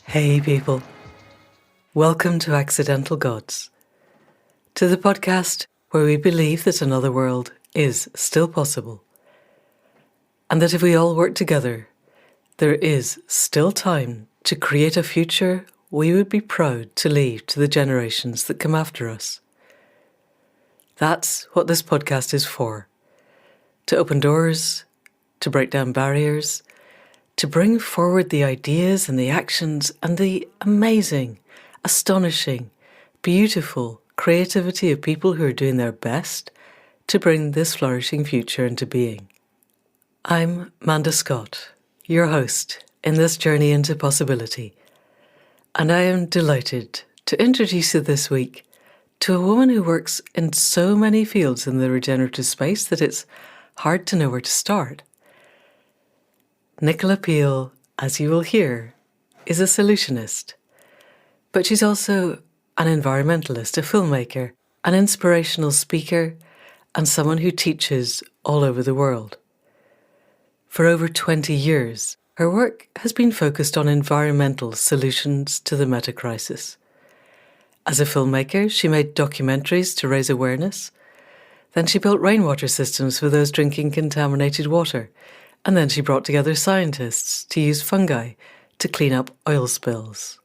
Hey people, welcome to Accidental Gods, to the podcast where we believe that another world is still possible, and that if we all work together, there is still time to create a future we would be proud to leave to the generations that come after us. That's what this podcast is for, to open doors, to break down barriers, to bring forward the ideas and the actions and the amazing, astonishing, beautiful creativity of people who are doing their best to bring this flourishing future into being. I'm Manda Scott, your host in this journey into possibility, and I am delighted to introduce you this week to a woman who works in so many fields in the regenerative space that it's hard to know where to start. Nicola Peel, as you will hear, is a solutionist, but she's also an environmentalist, a filmmaker, an inspirational speaker, and someone who teaches all over the world. For over 20 years, her work has been focused on environmental solutions to the meta-crisis. As a filmmaker, she made documentaries to raise awareness. Then she built rainwater systems for those drinking contaminated water. And then she brought together scientists to use fungi to clean up oil spills.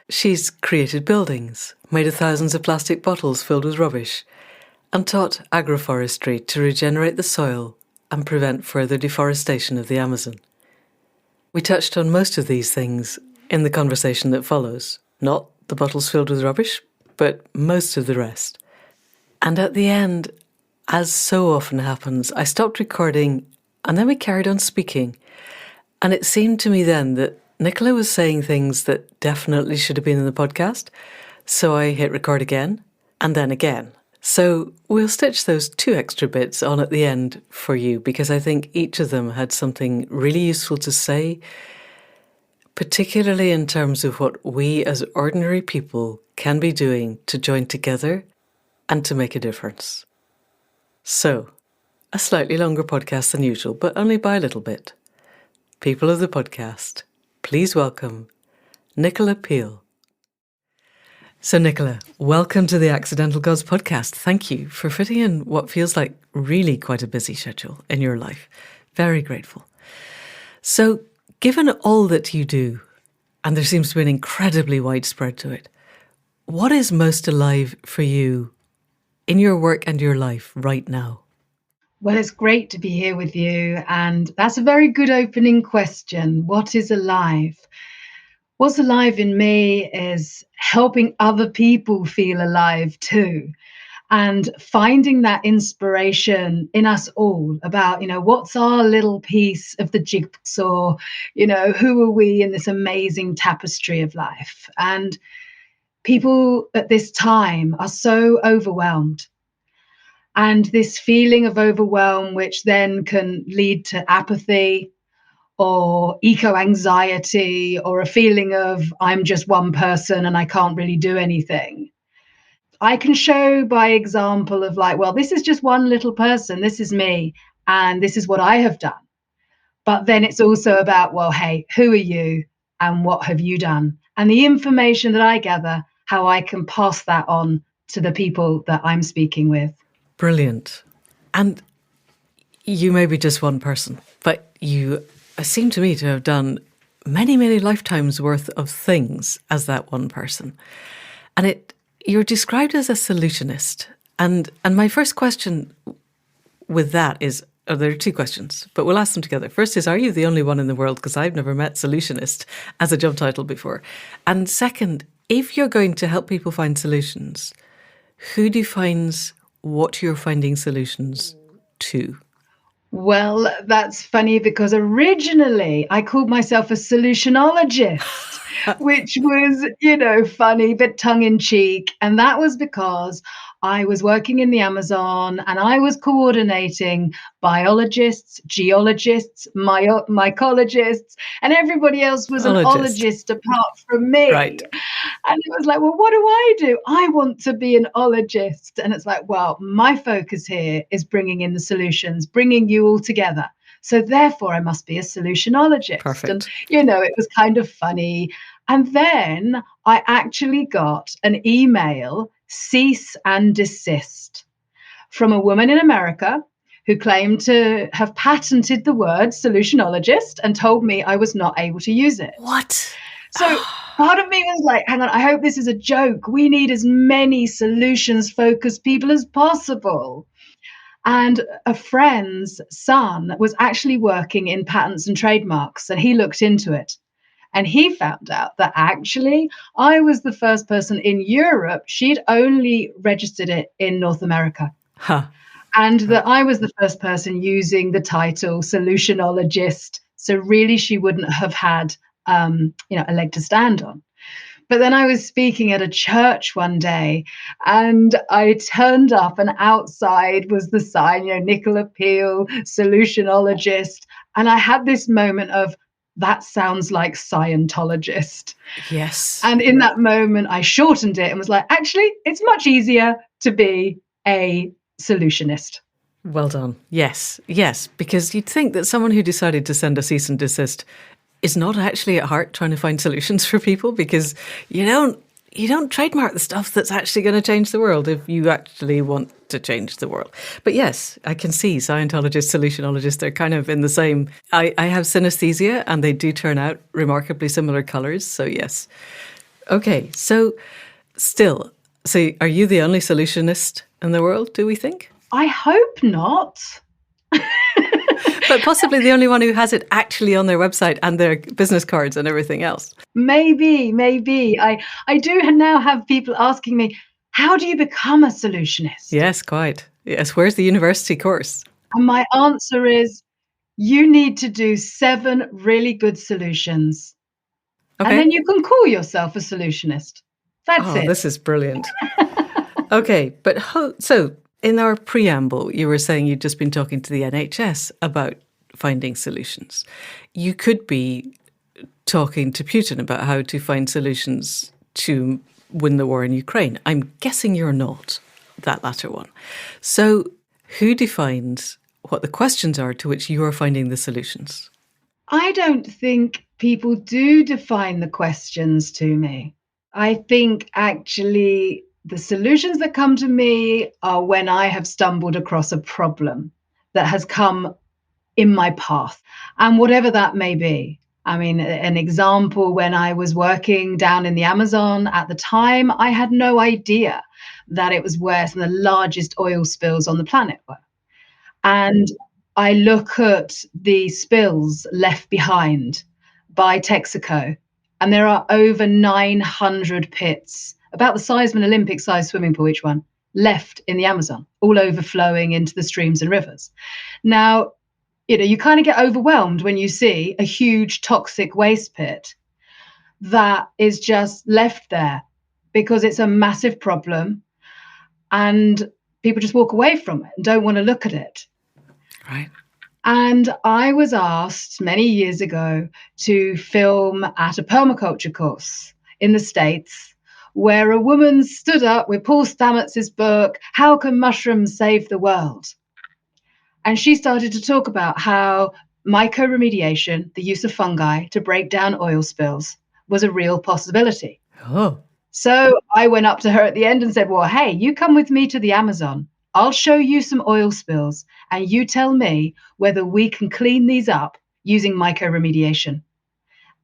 She's created buildings, made thousands of plastic bottles filled with rubbish, and taught agroforestry to regenerate the soil and prevent further deforestation of the Amazon. We touched on most of these things in the conversation that follows. Not the bottles filled with rubbish, but most of the rest. And at the end, as so often happens, I stopped recording and then we carried on speaking. And it seemed to me then that Nicola was saying things that definitely should have been in the podcast. So I hit record again and then again. So we'll stitch those two extra bits on at the end for you because I think each of them had something really useful to say, particularly in terms of what we as ordinary people can be doing to join together and to make a difference. So, a slightly longer podcast than usual, but only by a little bit. People of the podcast, please welcome Nicola Peel. So Nicola, welcome to the Accidental Gods podcast. Thank you for fitting in what feels like really quite a busy schedule in your life. Very grateful. So given all that you do, and there seems to be an incredibly widespread to it, what is most alive for you in your work and your life right now? Well, it's great to be here with you. And that's a very good opening question. What is alive? What's alive in me is helping other people feel alive too. And finding that inspiration in us all about, what's our little piece of the jigsaw? Who are we in this amazing tapestry of life? And people at this time are so overwhelmed. And this feeling of overwhelm, which then can lead to apathy or eco-anxiety or a feeling of I'm just one person and I can't really do anything. I can show by example of well, this is just one little person. This is me. And this is what I have done. But then it's also about, well, hey, who are you and what have you done? And the information that I gather, how I can pass that on to the people that I'm speaking with. Brilliant. And you may be just one person, but you seem to me to have done many, many lifetimes worth of things as that one person. And you're described as a solutionist. And my first question with that is, there are two questions, but we'll ask them together. First is, are you the only one in the world? Because I've never met solutionist as a job title before. And second, if you're going to help people find solutions, who defines what you're finding solutions to? Well, that's funny because originally I called myself a solutionologist, which was, funny, but tongue in cheek. And that was because I was working in the Amazon and I was coordinating biologists, geologists, mycologists, and everybody else was an ologist apart from me. Right. And it was well, what do I do? I want to be an ologist. And it's well, my focus here is bringing in the solutions, bringing you all together So therefore, I must be a solutionologist. And, Perfect. it was kind of funny. And then I actually got an email, cease and desist, from a woman in America who claimed to have patented the word solutionologist and told me I was not able to use it. What? So part of me was like, hang on, I hope this is a joke. We need as many solutions focused people as possible. And a friend's son was actually working in patents and trademarks, and he looked into it. And he found out that actually I was the first person in Europe. She'd only registered it in North America. Huh. And that I was the first person using the title solutionologist. So really, she wouldn't have had, a leg to stand on. But then I was speaking at a church one day, and I turned up, and outside was the sign, Nicola Peel, solutionologist. And I had this moment of, that sounds like Scientologist. Yes. And in that moment, I shortened it and was like, actually, it's much easier to be a solutionist. Well done. Yes, yes, because you'd think that someone who decided to send a cease and desist is not actually at heart trying to find solutions for people, because you don't trademark the stuff that's actually going to change the world if you actually want to change the world. But yes, I can see Scientologists, solutionologists, they're kind of in the same. I have synesthesia and they do turn out remarkably similar colours. So yes. Okay, so are you the only solutionist in the world, do we think? I hope not. But possibly the only one who has it actually on their website and their business cards and everything else. Maybe. I do now have people asking me, how do you become a solutionist? Yes, quite. Yes, where's the university course? And my answer is, you need to do 7 really good solutions. Okay. And then you can call yourself a solutionist. That's it. This is brilliant. Okay, but so in our preamble, you were saying you'd just been talking to the NHS about finding solutions. You could be talking to Putin about how to find solutions to win the war in Ukraine. I'm guessing you're not that latter one. So who defines what the questions are to which you are finding the solutions? I don't think people do define the questions to me. I think actually the solutions that come to me are when I have stumbled across a problem that has come in my path, and whatever that may be. I mean, an example, when I was working down in the Amazon at the time, I had no idea that it was where some of the largest oil spills on the planet were. And I look at the spills left behind by Texaco, and there are over 900 pits, about the size of an Olympic-sized swimming pool, each one, left in the Amazon, all overflowing into the streams and rivers. Now, you kind of get overwhelmed when you see a huge toxic waste pit that is just left there because it's a massive problem and people just walk away from it and don't want to look at it. Right. And I was asked many years ago to film at a permaculture course in the States, where a woman stood up with Paul Stamets' book, How Can Mushrooms Save the World? And she started to talk about how mycoremediation, the use of fungi to break down oil spills, was a real possibility. Oh. So I went up to her at the end and said, well, hey, you come with me to the Amazon. I'll show you some oil spills and you tell me whether we can clean these up using mycoremediation.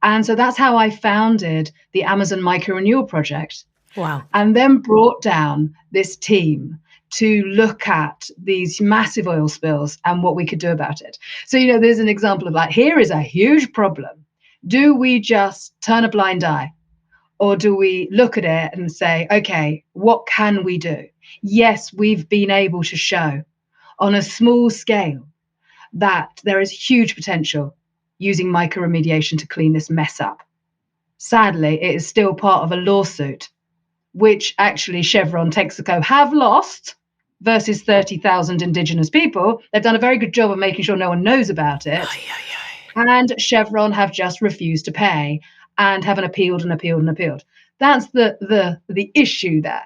And so that's how I founded the Amazon Mycorenewal Project. Wow. And then brought down this team to look at these massive oil spills and what we could do about it. So, there's an example of here is a huge problem. Do we just turn a blind eye? Or do we look at it and say, okay, what can we do? Yes, we've been able to show on a small scale that there is huge potential using mycoremediation to clean this mess up. Sadly, it is still part of a lawsuit, which actually Chevron, Texaco have lost versus 30,000 indigenous people. They've done a very good job of making sure no one knows about it. And Chevron have just refused to pay and haven't appealed and appealed and appealed. That's the issue there.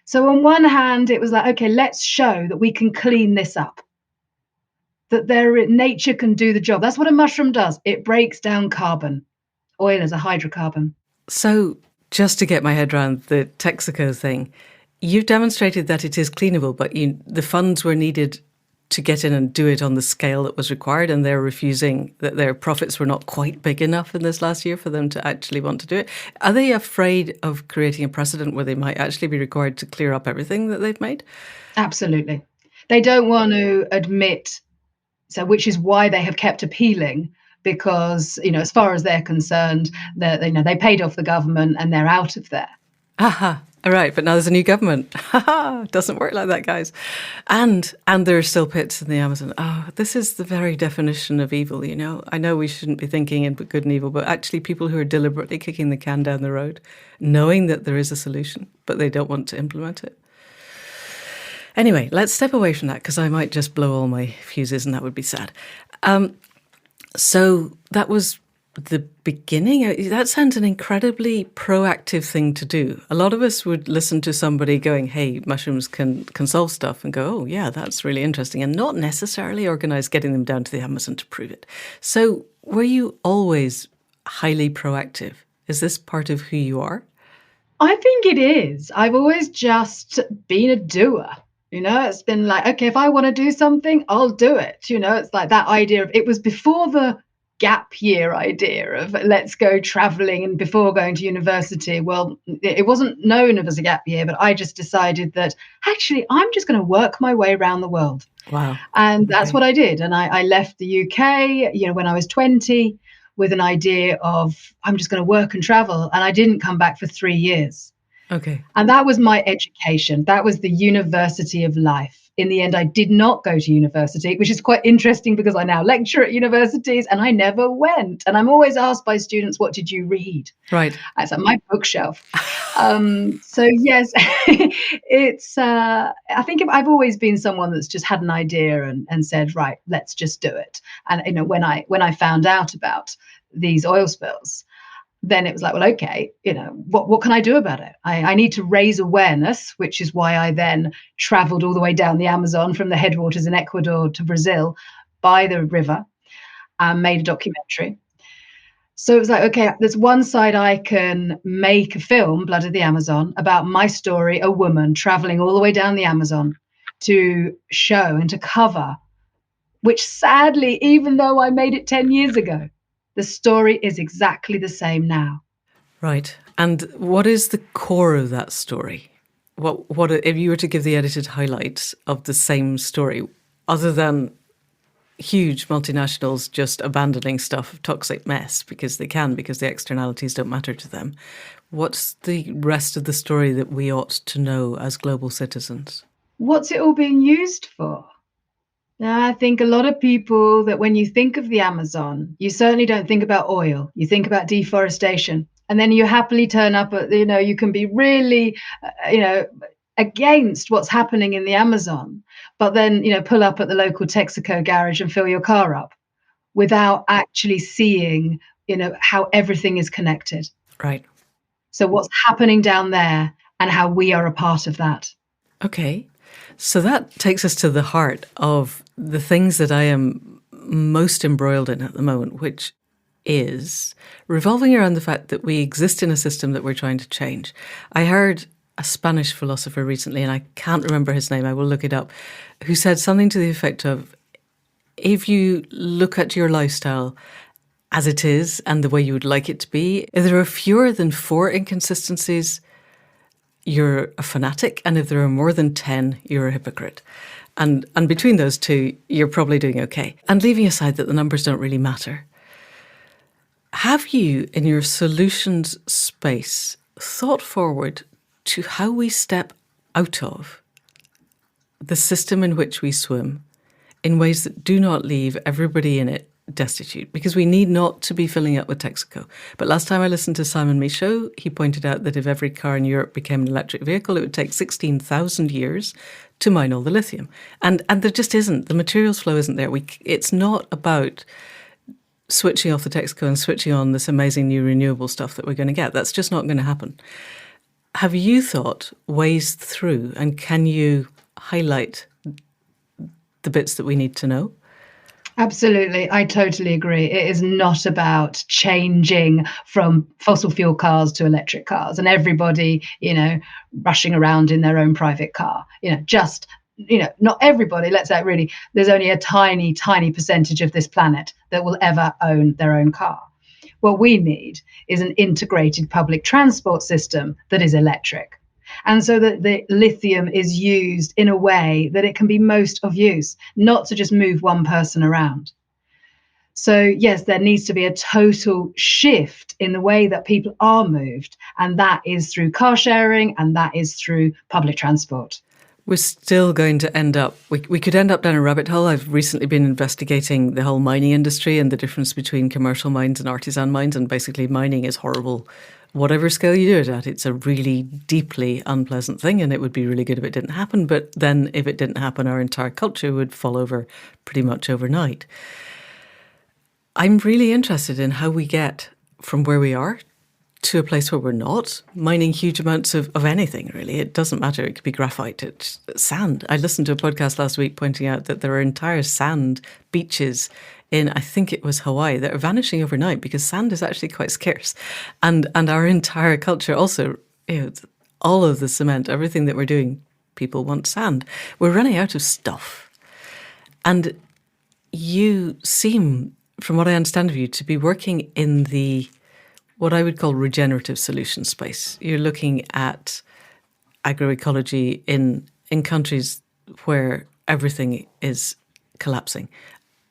So on one hand, it was like, okay, let's show that we can clean this up. that nature can do the job. That's what a mushroom does. It breaks down carbon. Oil is a hydrocarbon. So, just to get my head around the Texaco thing, you've demonstrated that it is cleanable, but the funds were needed to get in and do it on the scale that was required, and they're refusing, that their profits were not quite big enough in this last year for them to actually want to do it. Are they afraid of creating a precedent where they might actually be required to clear up everything that they've made? Absolutely. They don't want to admit, so which is why they have kept appealing, because, as far as they're concerned, they paid off the government and they're out of there. Aha. All right, but now there's a new government. Haha, doesn't work like that, guys. And there are still pits in the Amazon. Oh, this is the very definition of evil, I know we shouldn't be thinking in good and evil, but actually people who are deliberately kicking the can down the road, knowing that there is a solution, but they don't want to implement it. Anyway, let's step away from that, because I might just blow all my fuses and that would be sad. So that was the beginning. That sounds an incredibly proactive thing to do. A lot of us would listen to somebody going, hey, mushrooms can solve stuff, and go, oh yeah, that's really interesting, and not necessarily organise getting them down to the Amazon to prove it. So were you always highly proactive? Is this part of who you are? I think it is. I've always just been a doer. It's been like, okay, if I want to do something, I'll do it. It's like that idea of, it was before the gap year idea of let's go traveling, and before going to university. Well, it wasn't known of as a gap year, but I just decided that actually I'm just going to work my way around the world. Wow. And that's what I did. And I left the UK, when I was 20, with an idea of I'm just going to work and travel. And I didn't come back for 3 years. Okay. And that was my education. That was the university of life. In the end, I did not go to university, which is quite interesting because I now lecture at universities and I never went. And I'm always asked by students, what did you read? Right. It's on my bookshelf. So yes, I think I've always been someone that's just had an idea and said, right, let's just do it. And, when I found out about these oil spills, then it was like, well, okay, what can I do about it? I need to raise awareness, which is why I then traveled all the way down the Amazon from the headwaters in Ecuador to Brazil by the river and made a documentary. So it was like, okay, there's one side I can make a film, Blood of the Amazon, about my story, a woman traveling all the way down the Amazon to show and to cover, which sadly, even though I made it 10 years ago, the story is exactly the same now. Right. And what is the core of that story? What if you were to give the edited highlights of the same story, other than huge multinationals just abandoning stuff, toxic mess, because they can, because the externalities don't matter to them? What's the rest of the story that we ought to know as global citizens? What's it all being used for? Now, I think a lot of people, that when you think of the Amazon, you certainly don't think about oil. You think about deforestation. And then you happily turn up at, you can be really, against what's happening in the Amazon, but then, pull up at the local Texaco garage and fill your car up without actually seeing, how everything is connected. Right. So what's happening down there and how we are a part of that. Okay. So that takes us to the heart of the things that I am most embroiled in at the moment, which is revolving around the fact that we exist in a system that we're trying to change. I heard a Spanish philosopher recently, and I can't remember his name, I will look it up, who said something to the effect of, if you look at your lifestyle as it is and the way you would like it to be, if there are fewer than 4 inconsistencies, you're a fanatic, and if there are more than 10, you're a hypocrite. And between those two, you're probably doing okay. And leaving aside that the numbers don't really matter, have you, in your solutions space, thought forward to how we step out of the system in which we swim in ways that do not leave everybody in it destitute? Because we need not to be filling up with Texaco. But last time I listened to Simon Michaud, he pointed out that if every car in Europe became an electric vehicle, it would take 16,000 years to mine all the lithium. And there just isn't. The materials flow isn't there. It's not about switching off the Texaco and switching on this amazing new renewable stuff that we're going to get. That's just not going to happen. Have you thought ways through, and can you highlight the bits that we need to know? Absolutely. I totally agree. It is not about changing from fossil fuel cars to electric cars and everybody, rushing around in their own private car. Not everybody, let's say really, there's only a tiny, tiny percentage of this planet that will ever own their own car. What we need is an integrated public transport system that is electric. And so that the lithium is used in a way that it can be most of use, not to just move one person around. So, yes, there needs to be a total shift in the way that people are moved. And that is through car sharing and that is through public transport. We're still going to end up, we could end up down a rabbit hole. I've recently been investigating the whole mining industry and the difference between commercial mines and artisan mines. And basically mining is horrible. Whatever scale you do it at, it's a really deeply unpleasant thing, and it would be really good if it didn't happen. But then if it didn't happen, our entire culture would fall over pretty much overnight. I'm really interested in how we get from where we are to a place where we're not mining huge amounts of anything, really. It doesn't matter. It could be graphite, it's sand. I listened to a podcast last week pointing out that there are entire sand beaches in, I think it was Hawaii, that are vanishing overnight because sand is actually quite scarce. And our entire culture also, all of the cement, everything that we're doing, people want sand. We're running out of stuff. And you seem, from what I understand of you, to be working in the what I would call regenerative solution space. You're looking at agroecology in countries where everything is collapsing.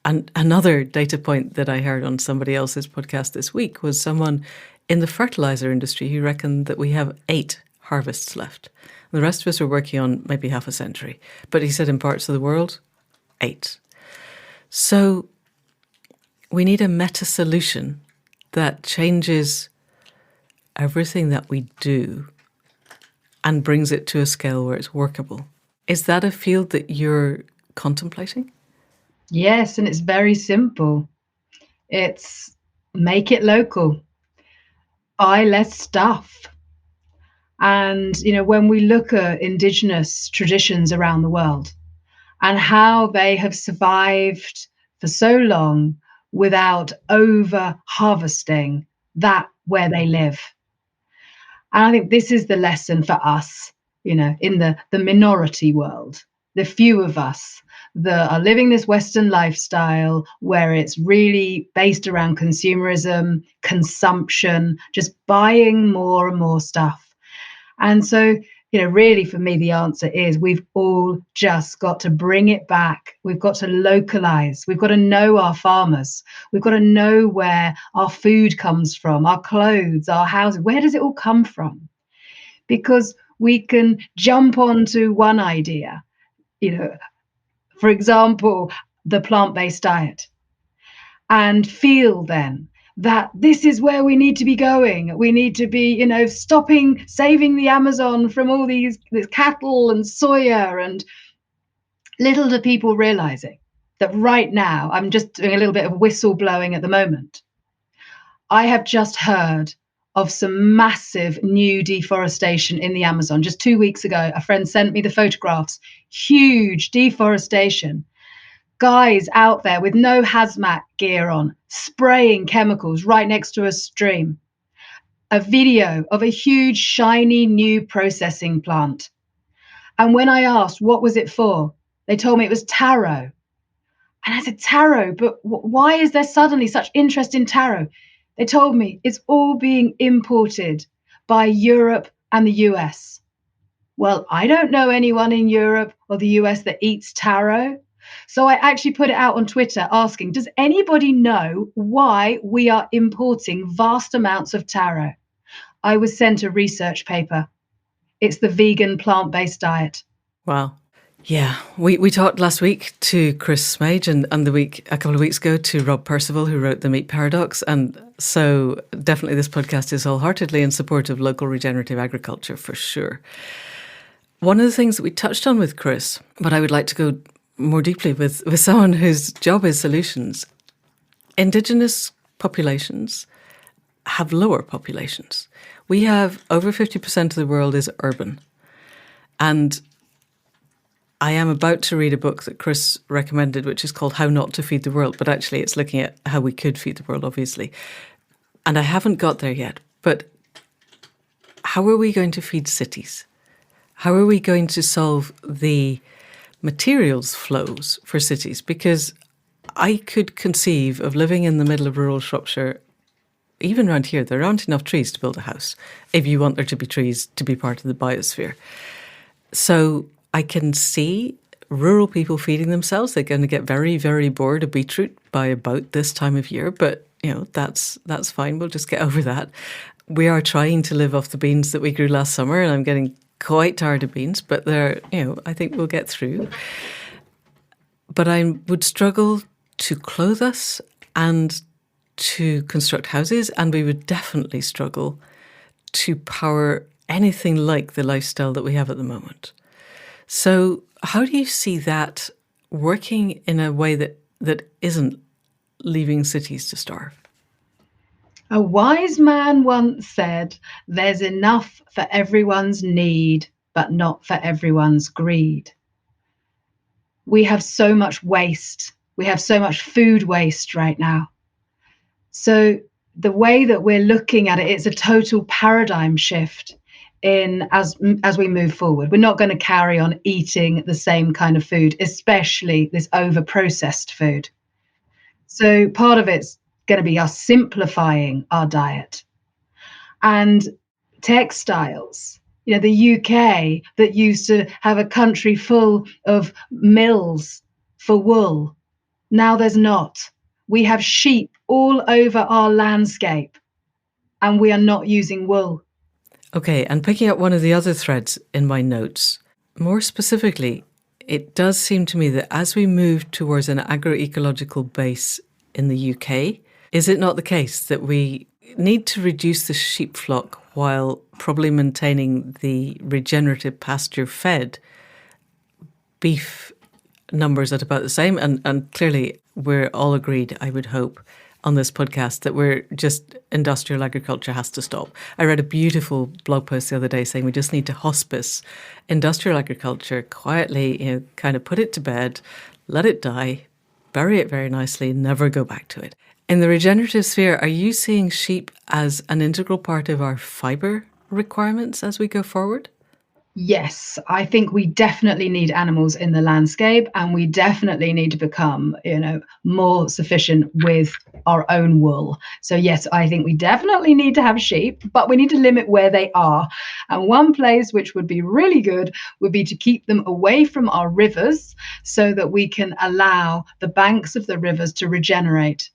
And another data point that I heard on somebody else's podcast this week was someone in the fertilizer industry who reckoned that we have 8 harvests left. The rest of us are working on maybe half a century. But he said in parts of the world, 8. So we need a meta solution that changes everything that we do and brings it to a scale where it's workable. Is that a field that you're contemplating? Yes, and it's very simple. It's make it local, buy less stuff. And, when we look at indigenous traditions around the world and how they have survived for so long without over harvesting that where they live. And I think this is the lesson for us, in the minority world, the few of us that are living this Western lifestyle where it's really based around consumerism, consumption, just buying more and more stuff. And so, really for me, the answer is we've all just got to bring it back. We've got to localize. We've got to know our farmers. We've got to know where our food comes from, our clothes, our houses. Where does it all come from? Because we can jump onto one idea, for example, the plant-based diet, and feel then that this is where we need to be going. We need to be, saving the Amazon from all this cattle and soya, and little do people realizing that right now, I'm just doing a little bit of whistle blowing at the moment. I have just heard of some massive new deforestation in the Amazon. Just 2 weeks ago, a friend sent me the photographs, huge deforestation. Guys out there with no hazmat gear on, spraying chemicals right next to a stream. A video of a huge, shiny new processing plant. And when I asked, what was it for? They told me it was taro. And I said, taro, but why is there suddenly such interest in taro? They told me it's all being imported by Europe and the US. Well, I don't know anyone in Europe or the US that eats taro. So I actually put it out on Twitter asking, does anybody know why we are importing vast amounts of taro? I was sent a research paper. It's the vegan plant-based diet. Wow. Yeah, we talked last week to Chris Smage and a couple of weeks ago to Rob Percival, who wrote The Meat Paradox. And so definitely this podcast is wholeheartedly in support of local regenerative agriculture for sure. One of the things that we touched on with Chris, but I would like to go more deeply with someone whose job is solutions. Indigenous populations have lower populations. We have over 50% of the world is urban. And I am about to read a book that Chris recommended, which is called How Not to Feed the World, but actually it's looking at how we could feed the world, obviously. And I haven't got there yet, but how are we going to feed cities? How are we going to solve the materials flows for cities? Because I could conceive of living in the middle of rural Shropshire. Even around here, there aren't enough trees to build a house if you want there to be trees to be part of the biosphere. So I can see rural people feeding themselves. They're going to get very, very bored of beetroot by about this time of year, but that's fine. We'll just get over that. We are trying to live off the beans that we grew last summer, and I'm getting quite tired of beans, but I think we'll get through. But I would struggle to clothe us and to construct houses, and we would definitely struggle to power anything like the lifestyle that we have at the moment. So how do you see that working in a way that isn't leaving cities to starve? A wise man once said, "There's enough for everyone's need, but not for everyone's greed." We have so much waste. We have so much food waste right now. So the way that we're looking at it, it's a total paradigm shift in as we move forward. We're not going to carry on eating the same kind of food, especially this over-processed food. So part of it's going to be us simplifying our diet. And textiles, the UK that used to have a country full of mills for wool, now there's not. We have sheep all over our landscape, and we are not using wool. Okay, and picking up one of the other threads in my notes, more specifically, it does seem to me that as we move towards an agroecological base in the UK, is it not the case that we need to reduce the sheep flock while probably maintaining the regenerative pasture-fed beef numbers at about the same? And clearly we're all agreed, I would hope, on this podcast that industrial agriculture has to stop. I read a beautiful blog post the other day saying we just need to hospice industrial agriculture quietly, kind of put it to bed, let it die, bury it very nicely, never go back to it. In the regenerative sphere, are you seeing sheep as an integral part of our fibre requirements as we go forward? Yes, I think we definitely need animals in the landscape, and we definitely need to become, more sufficient with our own wool. So yes, I think we definitely need to have sheep, but we need to limit where they are. And one place which would be really good would be to keep them away from our rivers so that we can allow the banks of the rivers to regenerate.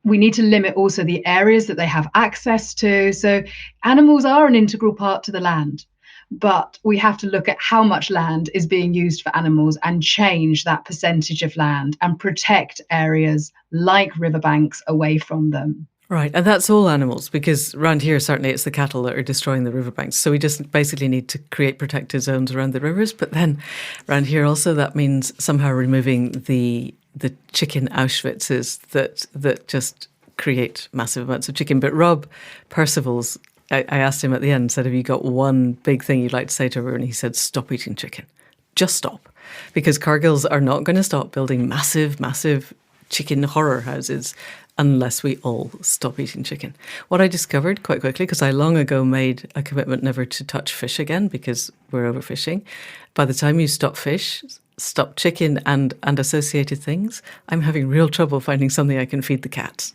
We need to limit also the areas that they have access to. So animals are an integral part to the land. But we have to look at how much land is being used for animals and change that percentage of land and protect areas like riverbanks away from them. Right, and that's all animals, because around here, certainly it's the cattle that are destroying the riverbanks. So we just basically need to create protected zones around the rivers. But then around here also, that means somehow removing the chicken Auschwitzes that just create massive amounts of chicken. But Rob Percival's, I asked him at the end, said, have you got one big thing you'd like to say to her? And he said, stop eating chicken. Just stop. Because Cargills are not going to stop building massive, massive chicken horror houses unless we all stop eating chicken. What I discovered quite quickly, because I long ago made a commitment never to touch fish again because we're overfishing. By the time you stop fish, stop chicken and associated things, I'm having real trouble finding something I can feed the cats.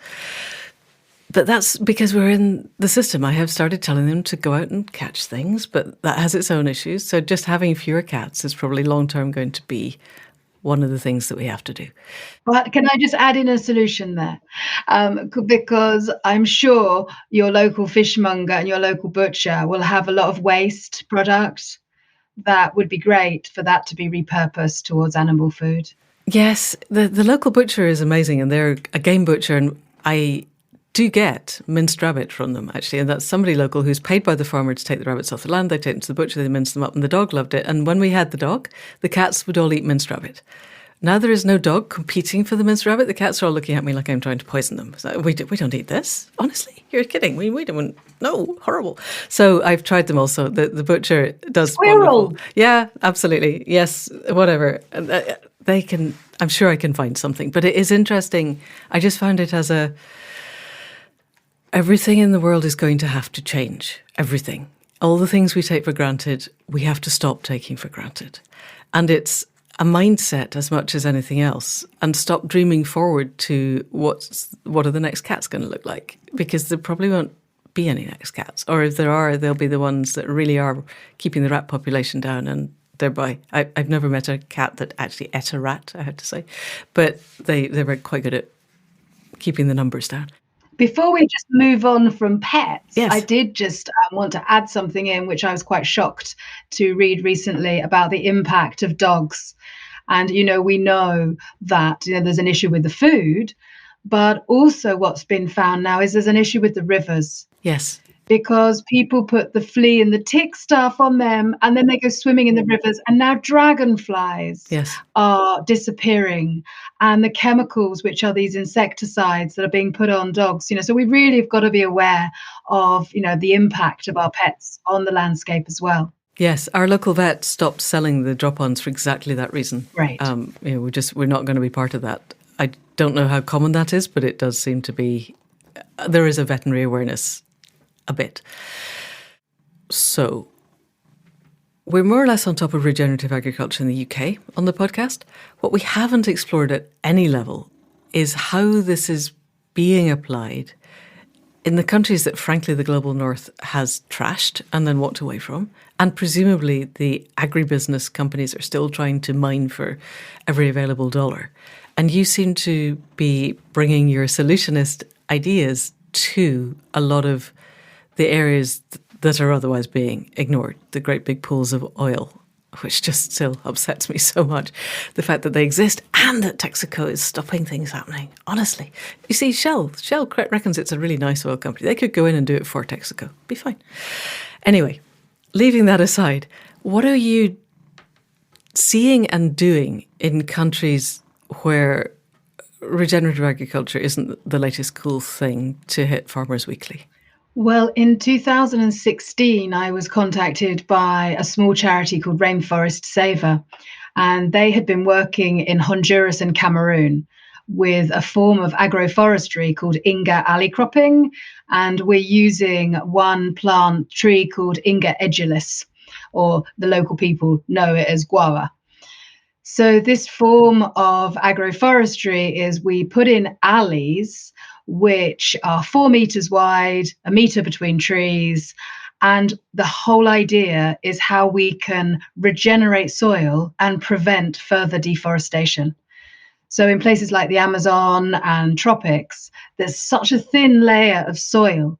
But that's because we're in the system. I have started telling them to go out and catch things, but that has its own issues. So just having fewer cats is probably long-term going to be one of the things that we have to do. But can I just add in a solution there? Because I'm sure your local fishmonger and your local butcher will have a lot of waste product that would be great for that to be repurposed towards animal food. Yes, the local butcher is amazing, and they're a game butcher, and I do get minced rabbit from them, actually, and that's somebody local who's paid by the farmer to take the rabbits off the land. They take them to the butcher, they mince them up, and the dog loved it. And when we had the dog, the cats would all eat minced rabbit. Now there is no dog competing for the minced rabbit. The cats are all looking at me like I'm trying to poison them. So we don't eat this. Honestly, you're kidding. We don't. No, horrible. So I've tried them also. The butcher does Squirrel. wonderful. Yeah, absolutely. Yes, whatever. They can. I'm sure I can find something. But it is interesting. I just found it as everything in the world is going to have to change. Everything. All the things we take for granted, we have to stop taking for granted. And it's a mindset as much as anything else, and stop dreaming forward to what are the next cats going to look like, because there probably won't be any next cats, or if there are, they'll be the ones that really are keeping the rat population down, and thereby I've never met a cat that actually ate a rat, I have to say, but they were quite good at keeping the numbers down. Before we just move on from pets, Yes. I did just want to add something in, which I was quite shocked to read recently about the impact of dogs. And, we know that there's an issue with the food, but also what's been found now is there's an issue with the rivers. Yes. Because people put the flea and the tick stuff on them, and then they go swimming in the rivers, and now dragonflies are disappearing, and the chemicals, which are these insecticides that are being put on dogs, so we really have got to be aware of, the impact of our pets on the landscape as well. Yes, our local vet stopped selling the drop-ons for exactly that reason. Right. We're not going to be part of that. I don't know how common that is, but it does seem to be. There is a veterinary awareness. A bit. So, we're more or less on top of regenerative agriculture in the UK on the podcast. What we haven't explored at any level is how this is being applied in the countries that, frankly, the global north has trashed and then walked away from. And presumably the agribusiness companies are still trying to mine for every available dollar. And you seem to be bringing your solutionist ideas to a lot of the areas that are otherwise being ignored, the great big pools of oil, which just still upsets me so much. The fact that they exist and that Texaco is stopping things happening. Honestly. You see, Shell reckons it's a really nice oil company. They could go in and do it for Texaco. Be fine. Anyway, leaving that aside, what are you seeing and doing in countries where regenerative agriculture isn't the latest cool thing to hit Farmers Weekly? Well, in 2016, I was contacted by a small charity called Rainforest Saver, and they had been working in Honduras and Cameroon with a form of agroforestry called Inga alley cropping, and we're using one plant tree called Inga edulis, or the local people know it as guava. So this form of agroforestry is we put in alleys which are 4 meters wide, a meter between trees. And the whole idea is how we can regenerate soil and prevent further deforestation. So in places like the Amazon and tropics, there's such a thin layer of soil,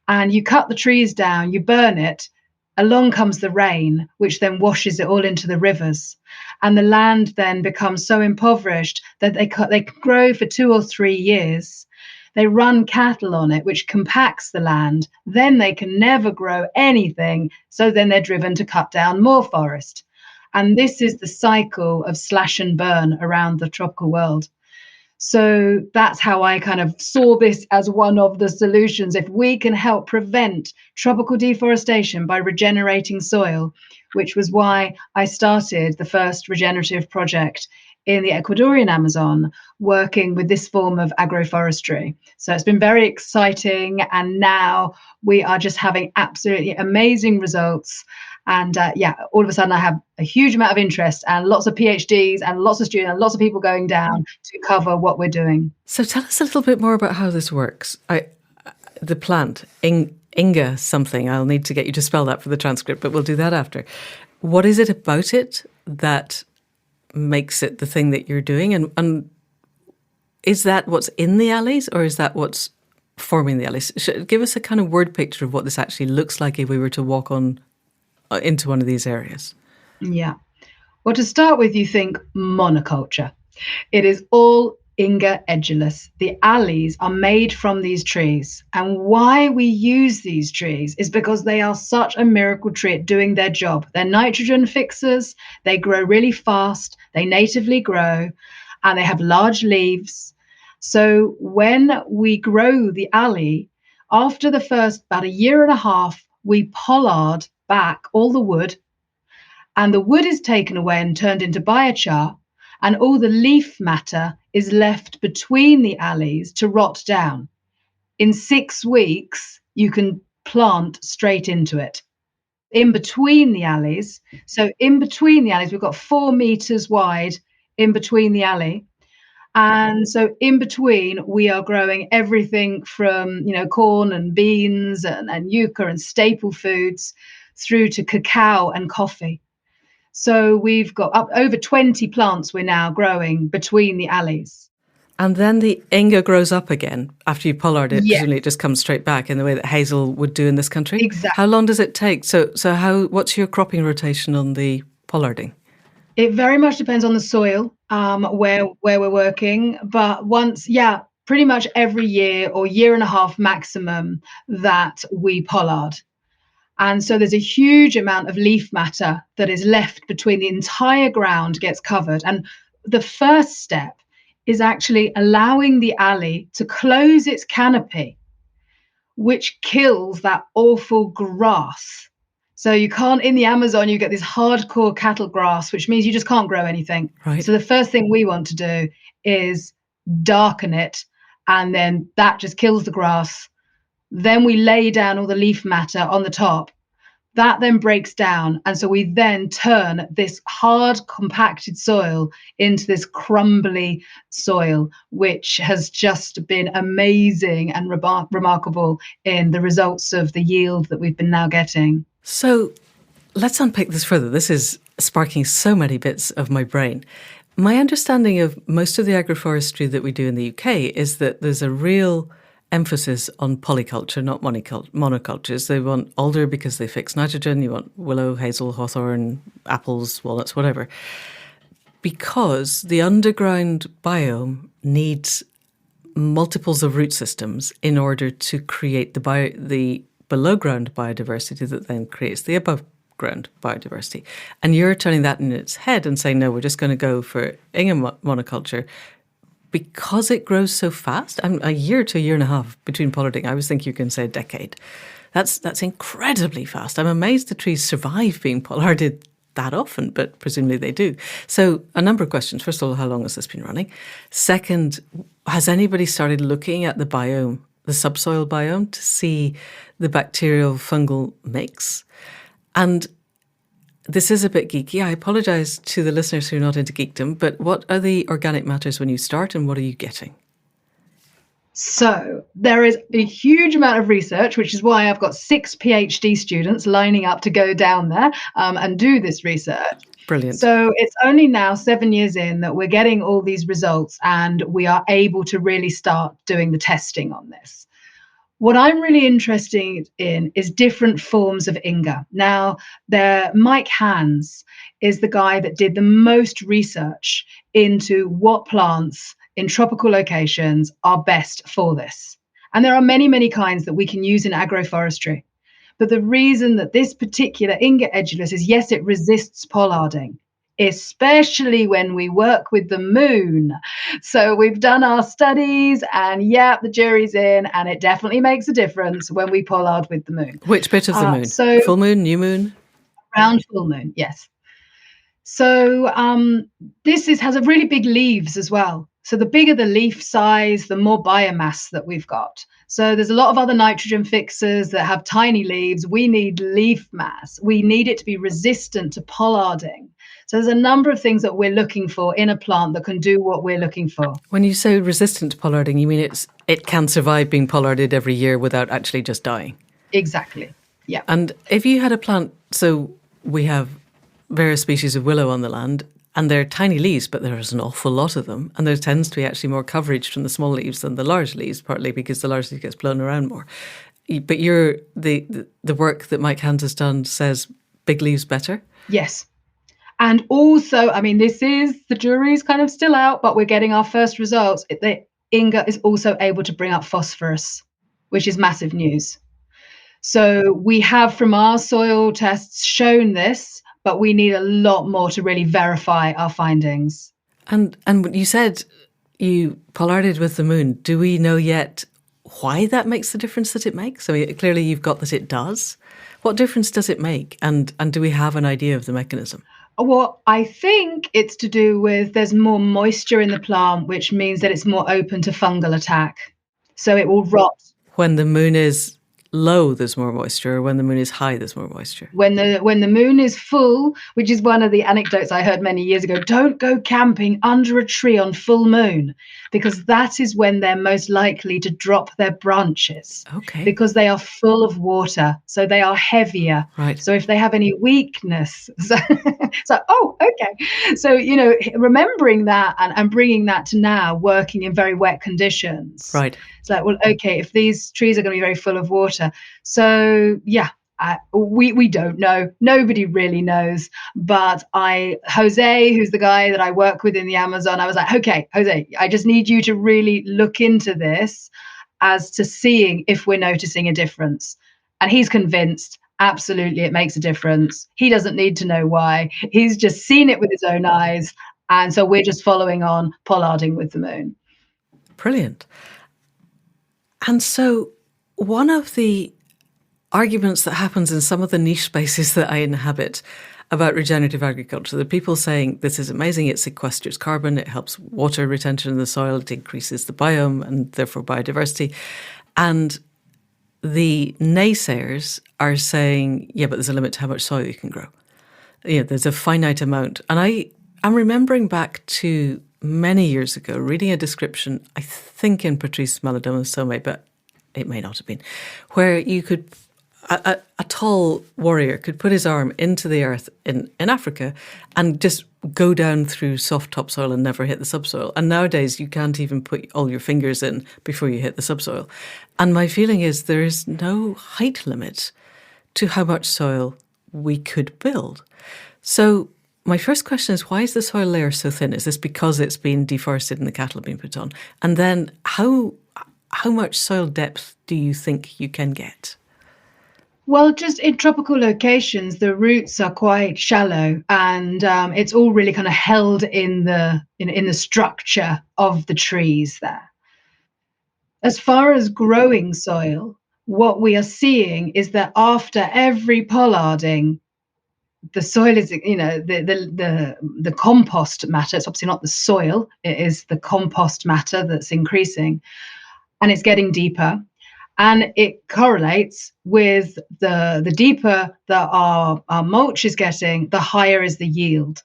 and you cut the trees down, you burn it, along comes the rain, which then washes it all into the rivers. And the land then becomes so impoverished that they grow for 2 or 3 years. They run cattle on it, which compacts the land. Then they can never grow anything. So then they're driven to cut down more forest. And this is the cycle of slash and burn around the tropical world. So that's how I kind of saw this as one of the solutions. If we can help prevent tropical deforestation by regenerating soil, which was why I started the first regenerative project in the Ecuadorian Amazon, working with this form of agroforestry. So it's been very exciting. And now we are just having absolutely amazing results. And all of a sudden I have a huge amount of interest and lots of PhDs and lots of students and lots of people going down to cover what we're doing. So tell us a little bit more about how this works. The plant, Inga something, I'll need to get you to spell that for the transcript, but we'll do that after. What is it about it that makes it the thing that you're doing? And is that what's in the alleys, or is that what's forming the alleys? Give us a kind of word picture of what this actually looks like if we were to walk on into one of these areas. Yeah. Well, to start with, you think monoculture. It is all Inga edulis. The alleys are made from these trees. And why we use these trees is because they are such a miracle tree at doing their job. They're nitrogen fixers, they grow really fast, they natively grow, and they have large leaves. So when we grow the alley, after the first about a year and a half, we pollard back all the wood, and the wood is taken away and turned into biochar, and all the leaf matter is left between the alleys to rot down. In 6 weeks, you can plant straight into it. In between the alleys, we've got 4 meters wide in between the alley. And so in between, we are growing everything from, corn and beans and yucca and staple foods through to cacao and coffee. So we've got up over 20 plants we're now growing between the alleys. And then the Inga grows up again after you pollard it. Yeah. Presumably it just comes straight back in the way that hazel would do in this country. Exactly. How long does it take? What's your cropping rotation on the pollarding? It very much depends on the soil, where we're working. But pretty much every year or year and a half maximum that we pollard. And so there's a huge amount of leaf matter that is left between the entire ground gets covered. And the first step is actually allowing the alley to close its canopy, which kills that awful grass. So you can't, in the Amazon, you get this hardcore cattle grass, which means you just can't grow anything. Right. So the first thing we want to do is darken it, and then that just kills the grass. Then we lay down all the leaf matter on the top. That then breaks down. And so we then turn this hard, compacted soil into this crumbly soil, which has just been amazing and remarkable in the results of the yield that we've been now getting. So let's unpick this further. This is sparking so many bits of my brain. My understanding of most of the agroforestry that we do in the UK is that there's a real emphasis on polyculture, not monocultures. They want alder because they fix nitrogen. You want willow, hazel, hawthorn, apples, walnuts, whatever. Because the underground biome needs multiples of root systems in order to create the below ground biodiversity that then creates the above ground biodiversity. And you're turning that in its head and saying, no, we're just going to go for Inga monoculture because it grows so fast. A year to a year and a half between pollarding. I was thinking you can say a decade. That's incredibly fast. I'm amazed the trees survive being pollarded that often, but presumably they do. So a number of questions. First of all, how long has this been running? Second, has anybody started looking at the biome, the subsoil biome, to see the bacterial fungal mix? And this is a bit geeky. I apologise to the listeners who are not into geekdom, but what are the organic matters when you start and what are you getting? So there is a huge amount of research, which is why I've got 6 PhD students lining up to go down there and do this research. Brilliant. So it's only now 7 years in that we're getting all these results and we are able to really start doing the testing on this. What I'm really interested in is different forms of Inga. Now, Mike Hans is the guy that did the most research into what plants in tropical locations are best for this. And there are many, many kinds that we can use in agroforestry. But the reason that this particular Inga edulis is, yes, it resists pollarding, especially when we work with the moon. So we've done our studies and the jury's in, and it definitely makes a difference when we pollard with the moon. Which bit of the moon? So full moon, new moon? Around full moon, yes. So this has a really big leaves as well. So the bigger the leaf size, the more biomass that we've got. So there's a lot of other nitrogen fixers that have tiny leaves. We need leaf mass. We need it to be resistant to pollarding. So there's a number of things that we're looking for in a plant that can do what we're looking for. When you say resistant to pollarding, you mean it can survive being pollarded every year without actually just dying? Exactly, yeah. And if you had a plant, so we have various species of willow on the land, and they're tiny leaves, but there's an awful lot of them. And there tends to be actually more coverage from the small leaves than the large leaves, partly because the large leaves gets blown around more. But the work that Mike Hans has done says big leaves better? Yes. And also, I mean, the jury's kind of still out, but we're getting our first results. The Inga is also able to bring up phosphorus, which is massive news. So we have from our soil tests shown this, but we need a lot more to really verify our findings. And you said you pollarded with the moon. Do we know yet why that makes the difference that it makes? I mean, clearly you've got that it does. What difference does it make? And do we have an idea of the mechanism? Well, I think it's to do with there's more moisture in the plant, which means that it's more open to fungal attack. So it will rot. When the moon is low, there's more moisture. Or when the moon is high, there's more moisture. When the moon is full, which is one of the anecdotes I heard many years ago, don't go camping under a tree on full moon, because that is when they're most likely to drop their branches. Okay. Because they are full of water, so they are heavier. Right. So if they have any weakness, okay. So, remembering that and bringing that to now working in very wet conditions. Right. It's like, well, okay, if these trees are going to be very full of water. So, yeah. We don't know. Nobody really knows. But Jose, who's the guy that I work with in the Amazon, I was like, okay, Jose, I just need you to really look into this as to seeing if we're noticing a difference. And he's convinced, absolutely, it makes a difference. He doesn't need to know why. He's just seen it with his own eyes. And so we're just following on pollarding with the moon. Brilliant. And so one of the arguments that happens in some of the niche spaces that I inhabit about regenerative agriculture, the people saying this is amazing, it sequesters carbon, it helps water retention in the soil, it increases the biome and therefore biodiversity. And the naysayers are saying, yeah, but there's a limit to how much soil you can grow. There's a finite amount. And I'm remembering back to many years ago, reading a description, I think in Patrice Mallodoma's Sommet, but it may not have been, where you could a tall warrior could put his arm into the earth in Africa and just go down through soft topsoil and never hit the subsoil. And nowadays you can't even put all your fingers in before you hit the subsoil. And my feeling is there is no height limit to how much soil we could build. So my first question is, why is the soil layer so thin? Is this because it's been deforested and the cattle have been put on? And then how much soil depth do you think you can get? Well, just in tropical locations, the roots are quite shallow, and it's all really kind of held in the structure of the trees there. As far as growing soil, what we are seeing is that after every pollarding, the soil is, the compost matter. It's obviously not the soil; it is the compost matter that's increasing, and it's getting deeper. And it correlates with the deeper that our mulch is getting, the higher is the yield.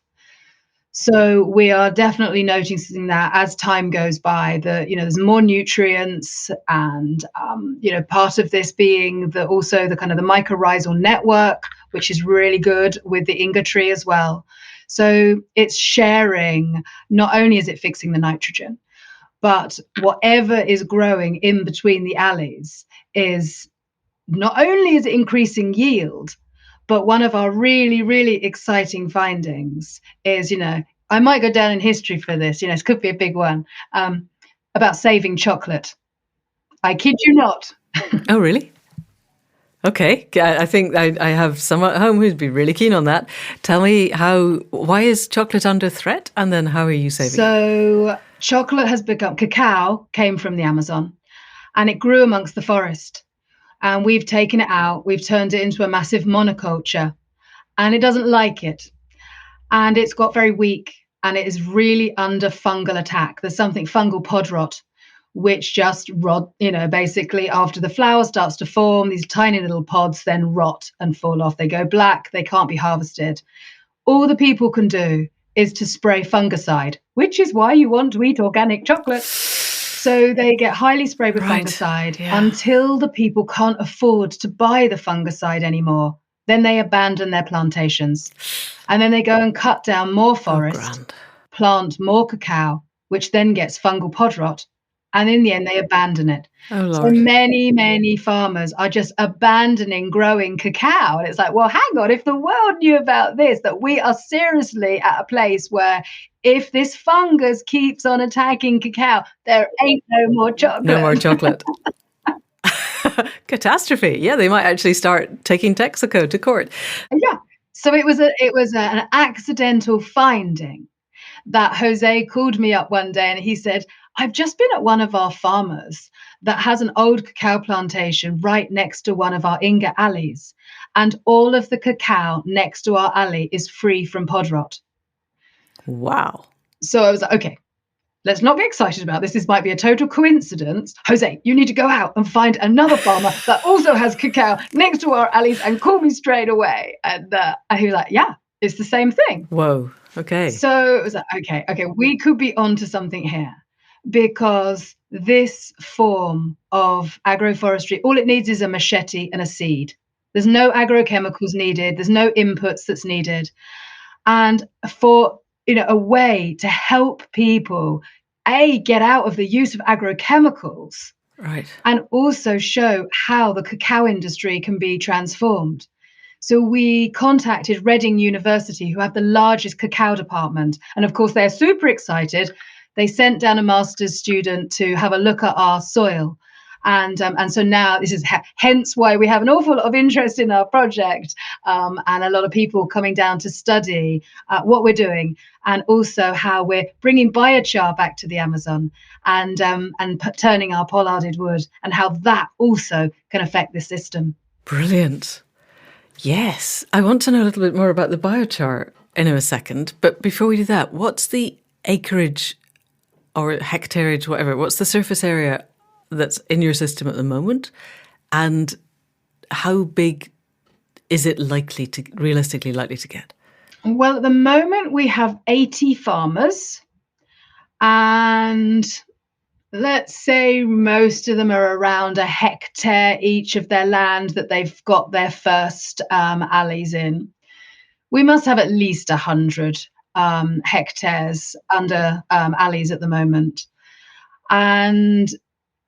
So we are definitely noticing that as time goes by, there's more nutrients, and part of this being also the kind of the mycorrhizal network, which is really good with the Inga tree as well. So it's sharing. Not only is it fixing the nitrogen, but whatever is growing in between the alleys is not only is it increasing yield, but one of our really, really exciting findings is, I might go down in history for this, it could be a big one, about saving chocolate. I kid you not. Oh, really? Okay. I think I have someone at home who'd be really keen on that. Tell me why is chocolate under threat? And then how are you saving it? So chocolate has cacao came from the Amazon, and it grew amongst the forest. And we've taken it out. We've turned it into a massive monoculture, and it doesn't like it. And it's got very weak, and it is really under fungal attack. There's something fungal pod rot, which just rot, basically after the flower starts to form, these tiny little pods then rot and fall off. They go black. They can't be harvested. All the people can do is to spray fungicide, which is why you want to eat organic chocolate. So they get highly sprayed with fungicide until the people can't afford to buy the fungicide anymore. Then they abandon their plantations. And then they go and cut down more forest, plant more cacao, which then gets fungal pod rot, And in the end, they abandon it. Oh, So Lord. many farmers are just abandoning growing cacao. And it's like, well, hang on, if the world knew about this, that we are seriously at a place where if this fungus keeps on attacking cacao, there ain't no more No more chocolate. chocolate. Catastrophe. Yeah, they might actually start taking Texaco to court. Yeah. So it was an accidental finding that Jose called me up one day and he said, I've just been at one of our farmers that has an old cacao plantation right next to one of our Inga alleys. And all of the cacao next to our alley is free from pod rot. Wow. So I was like, okay, let's not get excited about this. This might be a total coincidence. Jose, you need to go out and find another farmer that also has cacao next to our alleys and call me straight away. And he was like, yeah, it's the same thing. Whoa. Okay. So it was like, okay, we could be onto something here because this form of agroforestry, all it needs is a machete and a seed. There's no agrochemicals needed. There's no inputs that's needed. And for a way to help people, get out of the use of agrochemicals, Right. and also show how the cacao industry can be transformed. So we contacted Reading University, who have the largest cacao department. And of course, they're super excited. They sent down a master's student to have a look at our soil. And so now this is hence why we have an awful lot of interest in our project, and a lot of people coming down to study what we're doing, and also how we're bringing biochar back to the Amazon and turning our pollarded wood, and how that also can affect the system. Brilliant. Yes. I want to know a little bit more about the biochar in a second. But before we do that, what's the acreage or hectareage, whatever, what's the surface area that's in your system at the moment? And how big is it realistically likely to get? Well, at the moment, we have 80 farmers, and let's say most of them are around a hectare each of their land that they've got their first alleys in. We must have at least 100 hectares under alleys at the moment. And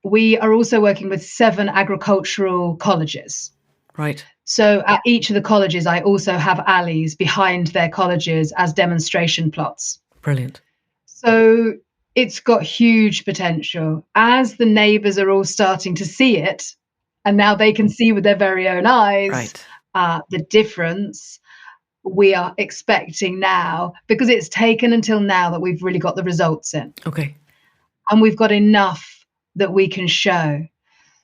we are also working with 7 agricultural colleges. Right. So at each of the colleges, I also have alleys behind their colleges as demonstration plots. Brilliant. So it's got huge potential as the neighbours are all starting to see it, and now they can see with their very own eyes the difference. We are expecting now, because it's taken until now that we've really got the results in. Okay. And we've got enough that we can show.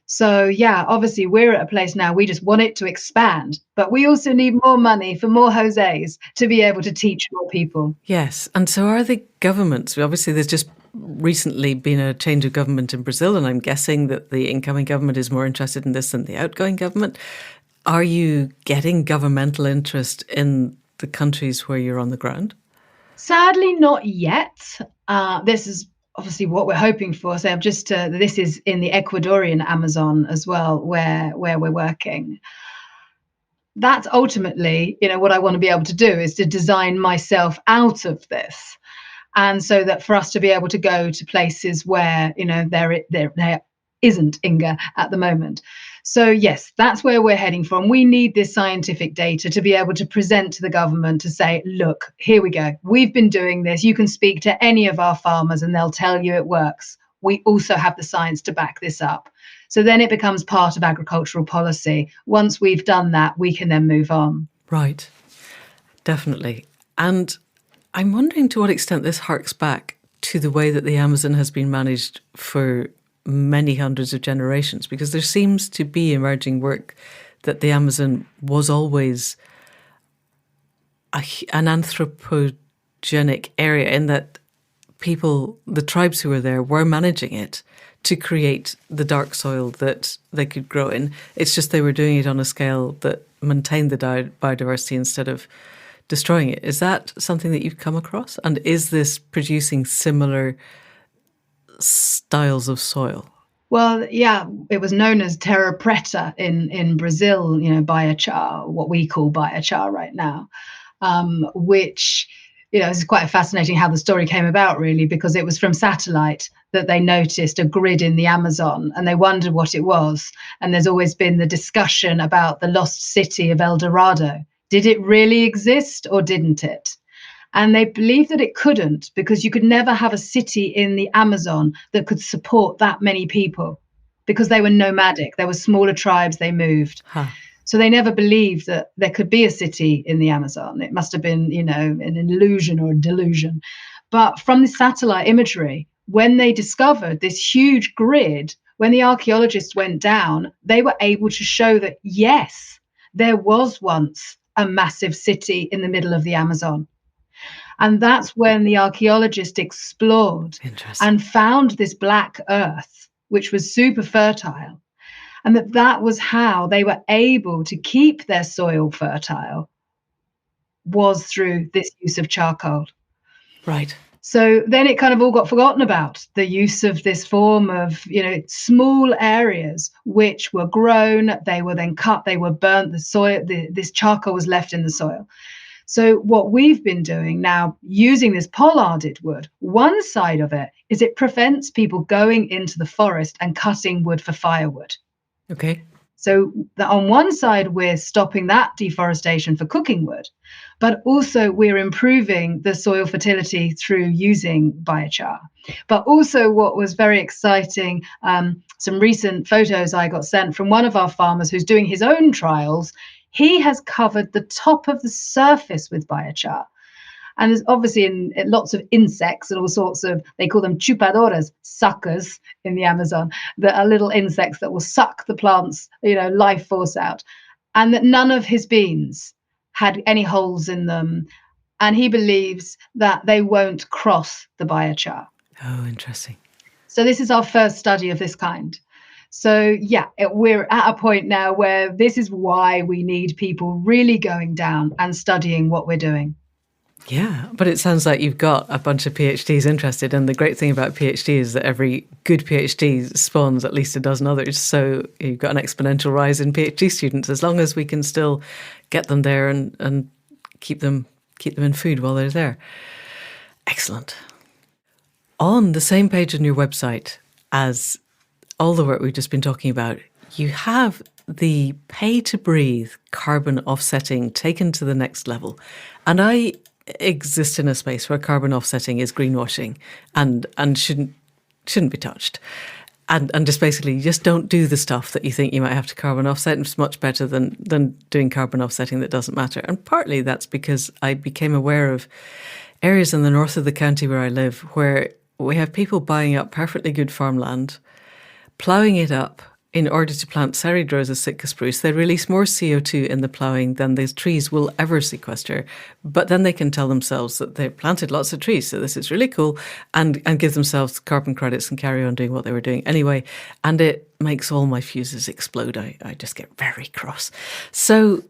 So yeah, obviously we're at a place now, we just want it to expand, but we also need more money for more Jose's to be able to teach more people. Yes. And so are the governments, obviously there's just recently been a change of government in Brazil, and I'm guessing that the incoming government is more interested in this than the outgoing government. Are you getting governmental interest in the countries where you're on the ground? Sadly, not yet. This is obviously what we're hoping for. So this is in the Ecuadorian Amazon as well, where we're working. That's ultimately, what I want to be able to do is to design myself out of this. And so that for us to be able to go to places where, there isn't Inga at the moment. So yes, that's where we're heading from. We need this scientific data to be able to present to the government to say, look, here we go. We've been doing this. You can speak to any of our farmers and they'll tell you it works. We also have the science to back this up. So then it becomes part of agricultural policy. Once we've done that, we can then move on. Right. Definitely. And I'm wondering to what extent this harks back to the way that the Amazon has been managed for many hundreds of generations, because there seems to be emerging work that the Amazon was always an anthropogenic area, in that people, the tribes who were there, were managing it to create the dark soil that they could grow in. It's just they were doing it on a scale that maintained the biodiversity instead of destroying it. Is that something that you've come across? And is this producing similar styles of soil? Well, yeah, it was known as terra preta in Brazil, biochar, what we call biochar right now, which it's quite fascinating how the story came about, really, because it was from satellite that they noticed a grid in the Amazon and they wondered what it was. And there's always been the discussion about the lost city of El Dorado. Did it really exist or didn't it? And they believed that it couldn't, because you could never have a city in the Amazon that could support that many people, because they were nomadic. There were smaller tribes, they moved. Huh. So they never believed that there could be a city in the Amazon. It must have been, an illusion or a delusion. But from the satellite imagery, when they discovered this huge grid, when the archaeologists went down, they were able to show that, yes, there was once a massive city in the middle of the Amazon. And that's when the archaeologists explored and found this black earth, which was super fertile. And that was how they were able to keep their soil fertile, was through this use of charcoal. Right. So then it kind of all got forgotten about, the use of this form of, small areas which were grown, they were then cut, they were burnt, the soil, this charcoal was left in the soil. So what we've been doing now, using this pollarded wood, one side of it is it prevents people going into the forest and cutting wood for firewood. Okay. So on one side, we're stopping that deforestation for cooking wood, but also we're improving the soil fertility through using biochar. But also what was very exciting, some recent photos I got sent from one of our farmers who's doing his own trials. He has covered the top of the surface with biochar. And there's obviously in lots of insects and all sorts of, they call them chupadoras, suckers in the Amazon, that are little insects that will suck the plant's, life force out. And that none of his beans had any holes in them. And he believes that they won't cross the biochar. Oh, interesting. So this is our first study of this kind. So yeah, we're at a point now where this is why we need people really going down and studying what we're doing. Yeah, but it sounds like you've got a bunch of PhDs interested. And the great thing about PhD is that every good PhD spawns at least a dozen others. So you've got an exponential rise in PhD students, as long as we can still get them there and keep them in food while they're there. Excellent. On the same page on your website as all the work we've just been talking about, you have the pay to breathe carbon offsetting taken to the next level. And I exist in a space where carbon offsetting is greenwashing and shouldn't be touched. And just basically just don't do the stuff that you think you might have to carbon offset. It's much better than doing carbon offsetting that doesn't matter. And partly that's because I became aware of areas in the north of the county where I live where we have people buying up perfectly good farmland, ploughing it up in order to plant serried rows of Sitka spruce. They release more CO2 in the ploughing than these trees will ever sequester. But then they can tell themselves that they've planted lots of trees, so this is really cool, and give themselves carbon credits and carry on doing what they were doing anyway. And it makes all my fuses explode. I just get very cross. So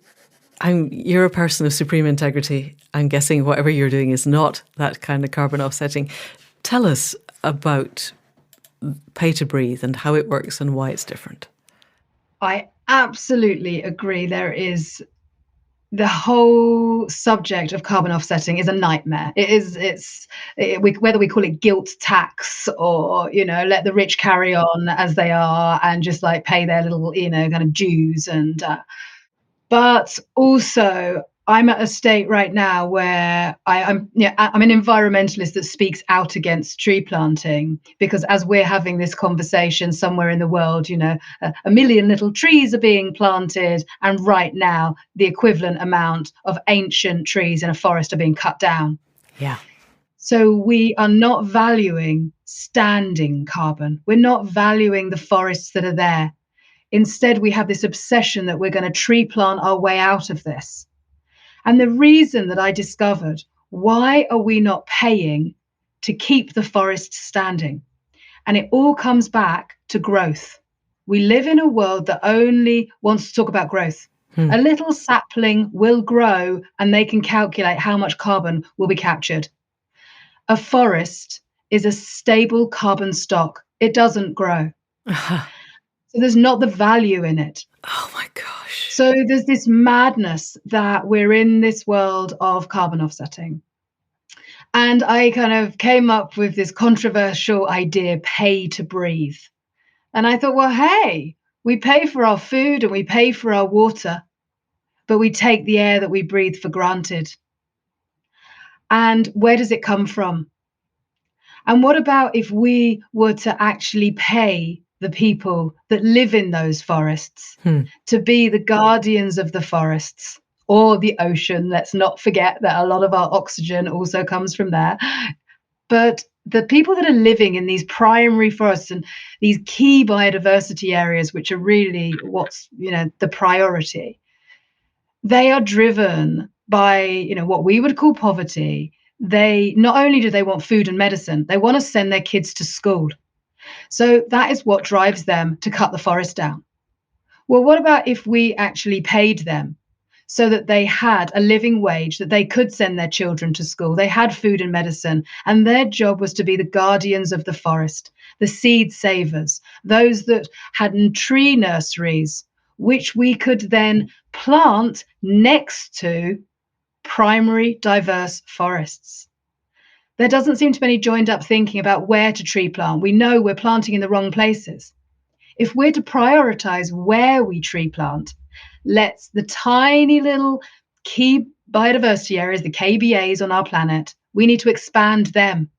you're a person of supreme integrity. I'm guessing whatever you're doing is not that kind of carbon offsetting. Tell us about pay to breathe and how it works and why it's different. I absolutely agree. There is the whole subject of carbon offsetting is a nightmare. Whether we call it guilt tax or, let the rich carry on as they are and just like pay their little, kind of dues. But also I'm at a state right now where I'm an environmentalist that speaks out against tree planting, because as we're having this conversation somewhere in the world, a million little trees are being planted, and right now the equivalent amount of ancient trees in a forest are being cut down. Yeah. So we are not valuing standing carbon. We're not valuing the forests that are there. Instead, we have this obsession that we're going to tree plant our way out of this. And the reason that I discovered, why are we not paying to keep the forests standing? And it all comes back to growth. We live in a world that only wants to talk about growth. A little sapling will grow and they can calculate how much carbon will be captured. A forest is a stable carbon stock. It doesn't grow. So there's not the value in it. Oh my gosh. So there's this madness that we're in this world of carbon offsetting. And I kind of came up with this controversial idea, pay to breathe. And I thought, well, hey, we pay for our food and we pay for our water, but we take the air that we breathe for granted. And where does it come from? And what about if we were to actually pay the people that live in those forests to be the guardians of the forests or the ocean? Let's not forget that a lot of our oxygen also comes from there. But the people that are living in these primary forests and these key biodiversity areas, which are really what's, the priority, they are driven by, what we would call poverty. They not only do they want food and medicine, they want to send their kids to school. So that is what drives them to cut the forest down. Well, what about if we actually paid them so that they had a living wage, that they could send their children to school, they had food and medicine, and their job was to be the guardians of the forest, the seed savers, those that had tree nurseries, which we could then plant next to primary diverse forests. There doesn't seem to be any joined up thinking about where to tree plant. We know we're planting in the wrong places. If we're to prioritize where we tree plant, let's the tiny little key biodiversity areas, the KBAs on our planet, we need to expand them.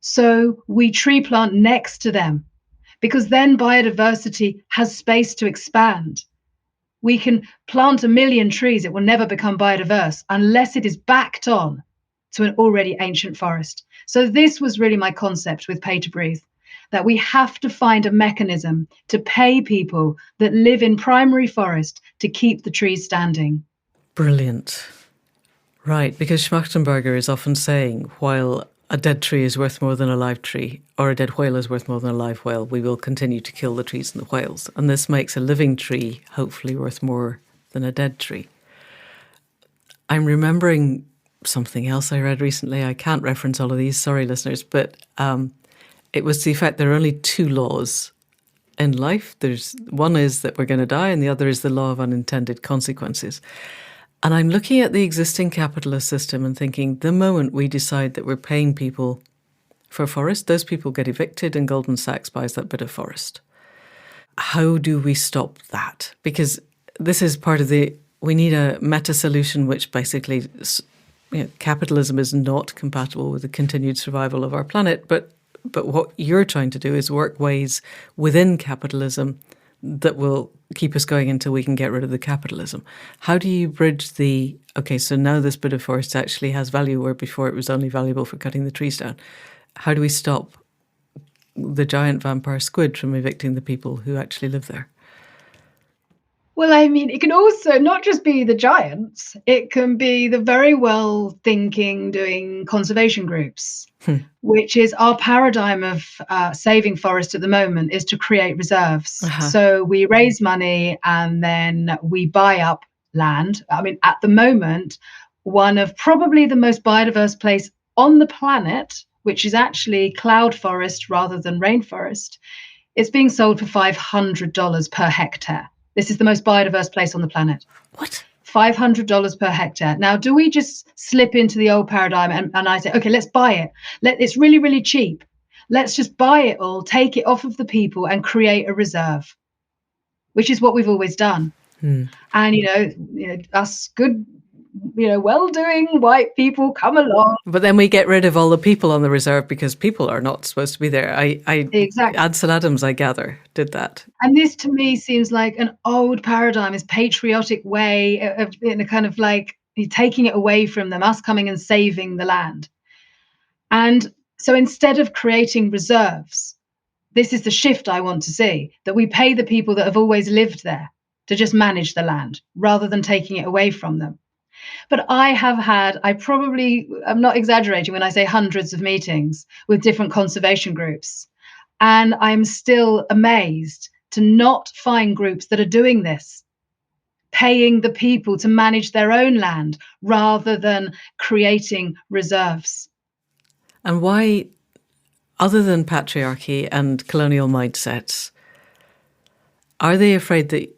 So we tree plant next to them, because then biodiversity has space to expand. We can plant 1 million trees, it will never become biodiverse unless it is backed on to an already ancient forest. So this was really my concept with Pay to Breathe, that we have to find a mechanism to pay people that live in primary forest to keep the trees standing. Brilliant. Right, because Schmachtenberger is often saying, while a dead tree is worth more than a live tree, or a dead whale is worth more than a live whale, we will continue to kill the trees and the whales. And this makes a living tree hopefully worth more than a dead tree. I'm remembering something else I read recently. I can't reference all of these, sorry listeners, but it was the fact there are only two laws in life. There's one is that we're going to die, and the other is the law of unintended consequences. And I'm looking at the existing capitalist system and thinking, the moment we decide that we're paying people for forest, those people get evicted and Goldman Sachs buys that bit of forest. How do we stop that? Because this is part of we need a meta solution which basically, capitalism is not compatible with the continued survival of our planet, but what you're trying to do is work ways within capitalism that will keep us going until we can get rid of the capitalism. How do you bridge so now this bit of forest actually has value where before it was only valuable for cutting the trees down? How do we stop the giant vampire squid from evicting the people who actually live there? Well, I mean, it can also not just be the giants, it can be the very well thinking, doing conservation groups, which is our paradigm of saving forest at the moment is to create reserves. So we raise money and then we buy up land. I mean, at the moment, one of probably the most biodiverse place on the planet, which is actually cloud forest rather than rainforest, it's being sold for $500 per hectare. This is the most biodiverse place on the planet. What? $500 per hectare. Now, do we just slip into the old paradigm and I say, okay, let's buy it. It's really, really cheap. Let's just buy it all, take it off of the people and create a reserve, which is what we've always done. And, us good, well-doing white people come along. But then we get rid of all the people on the reserve because people are not supposed to be there. Exactly. Ansel Adams, I gather, did that. And this to me seems like an old paradigm, this patriotic way of kind of like taking it away from them, us coming and saving the land. And so instead of creating reserves, this is the shift I want to see, that we pay the people that have always lived there to just manage the land rather than taking it away from them. But I'm not exaggerating when I say hundreds of meetings with different conservation groups. And I'm still amazed to not find groups that are doing this, paying the people to manage their own land rather than creating reserves. And why, other than patriarchy and colonial mindsets, are they afraid that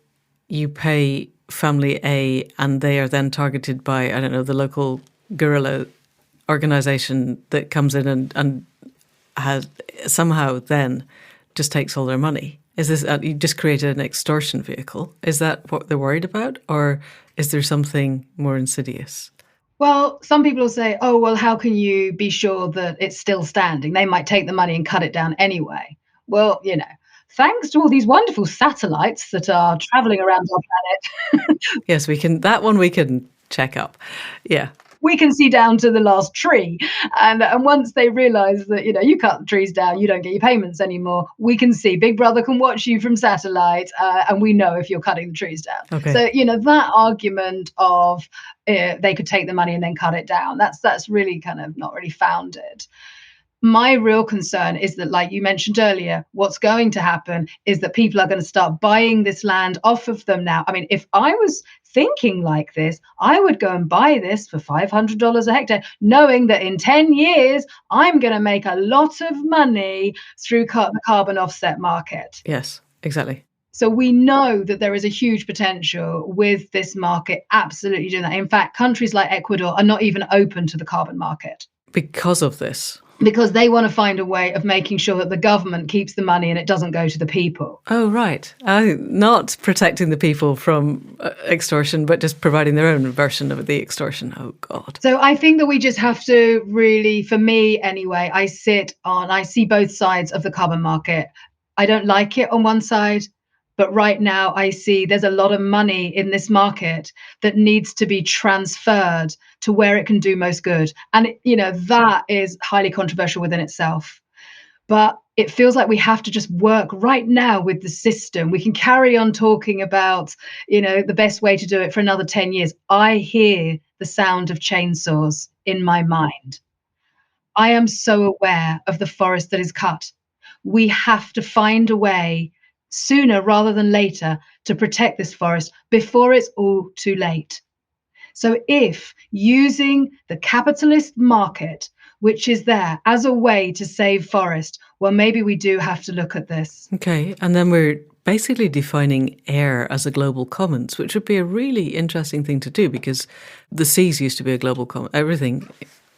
you pay family A and they are then targeted by, I don't know, the local guerrilla organization that comes in and has somehow then just takes all their money? Is this you just created an extortion vehicle? Is that what they're worried about, or is there something more insidious? Well, some people will say, oh, well, how can you be sure that it's still standing? They might take the money and cut it down anyway. Well, thanks to all these wonderful satellites that are traveling around our planet, Yes, we can. That one we can check up. Yeah. we can see down to the last tree. And once they realize that, you cut the trees down, you don't get your payments anymore, we can see Big Brother can watch you from satellite, and we know if you're cutting the trees down. Okay. So, that argument of they could take the money and then cut it down, that's really kind of not really founded. My real concern is that, like you mentioned earlier, what's going to happen is that people are going to start buying this land off of them now. I mean, if I was thinking like this, I would go and buy this for $500 a hectare, knowing that in 10 years, I'm going to make a lot of money through the carbon offset market. Yes, exactly. So we know that there is a huge potential with this market absolutely doing that. In fact, countries like Ecuador are not even open to the carbon market. Because of this? Because they want to find a way of making sure that the government keeps the money and it doesn't go to the people. Oh, right. Not protecting the people from extortion, but just providing their own version of the extortion. Oh, God. So I think that we just have to really, for me anyway, I see both sides of the carbon market. I don't like it on one side, but right now I see there's a lot of money in this market that needs to be transferred to where it can do most good. And, that is highly controversial within itself. But it feels like we have to just work right now with the system. We can carry on talking about, the best way to do it for another 10 years. I hear the sound of chainsaws in my mind. I am so aware of the forest that is cut. We have to find a way sooner rather than later to protect this forest before it's all too late. So if using the capitalist market, which is there as a way to save forest, well, maybe we do have to look at this. Okay, and then we're basically defining air as a global commons, which would be a really interesting thing to do, because the seas used to be a global commons. Everything.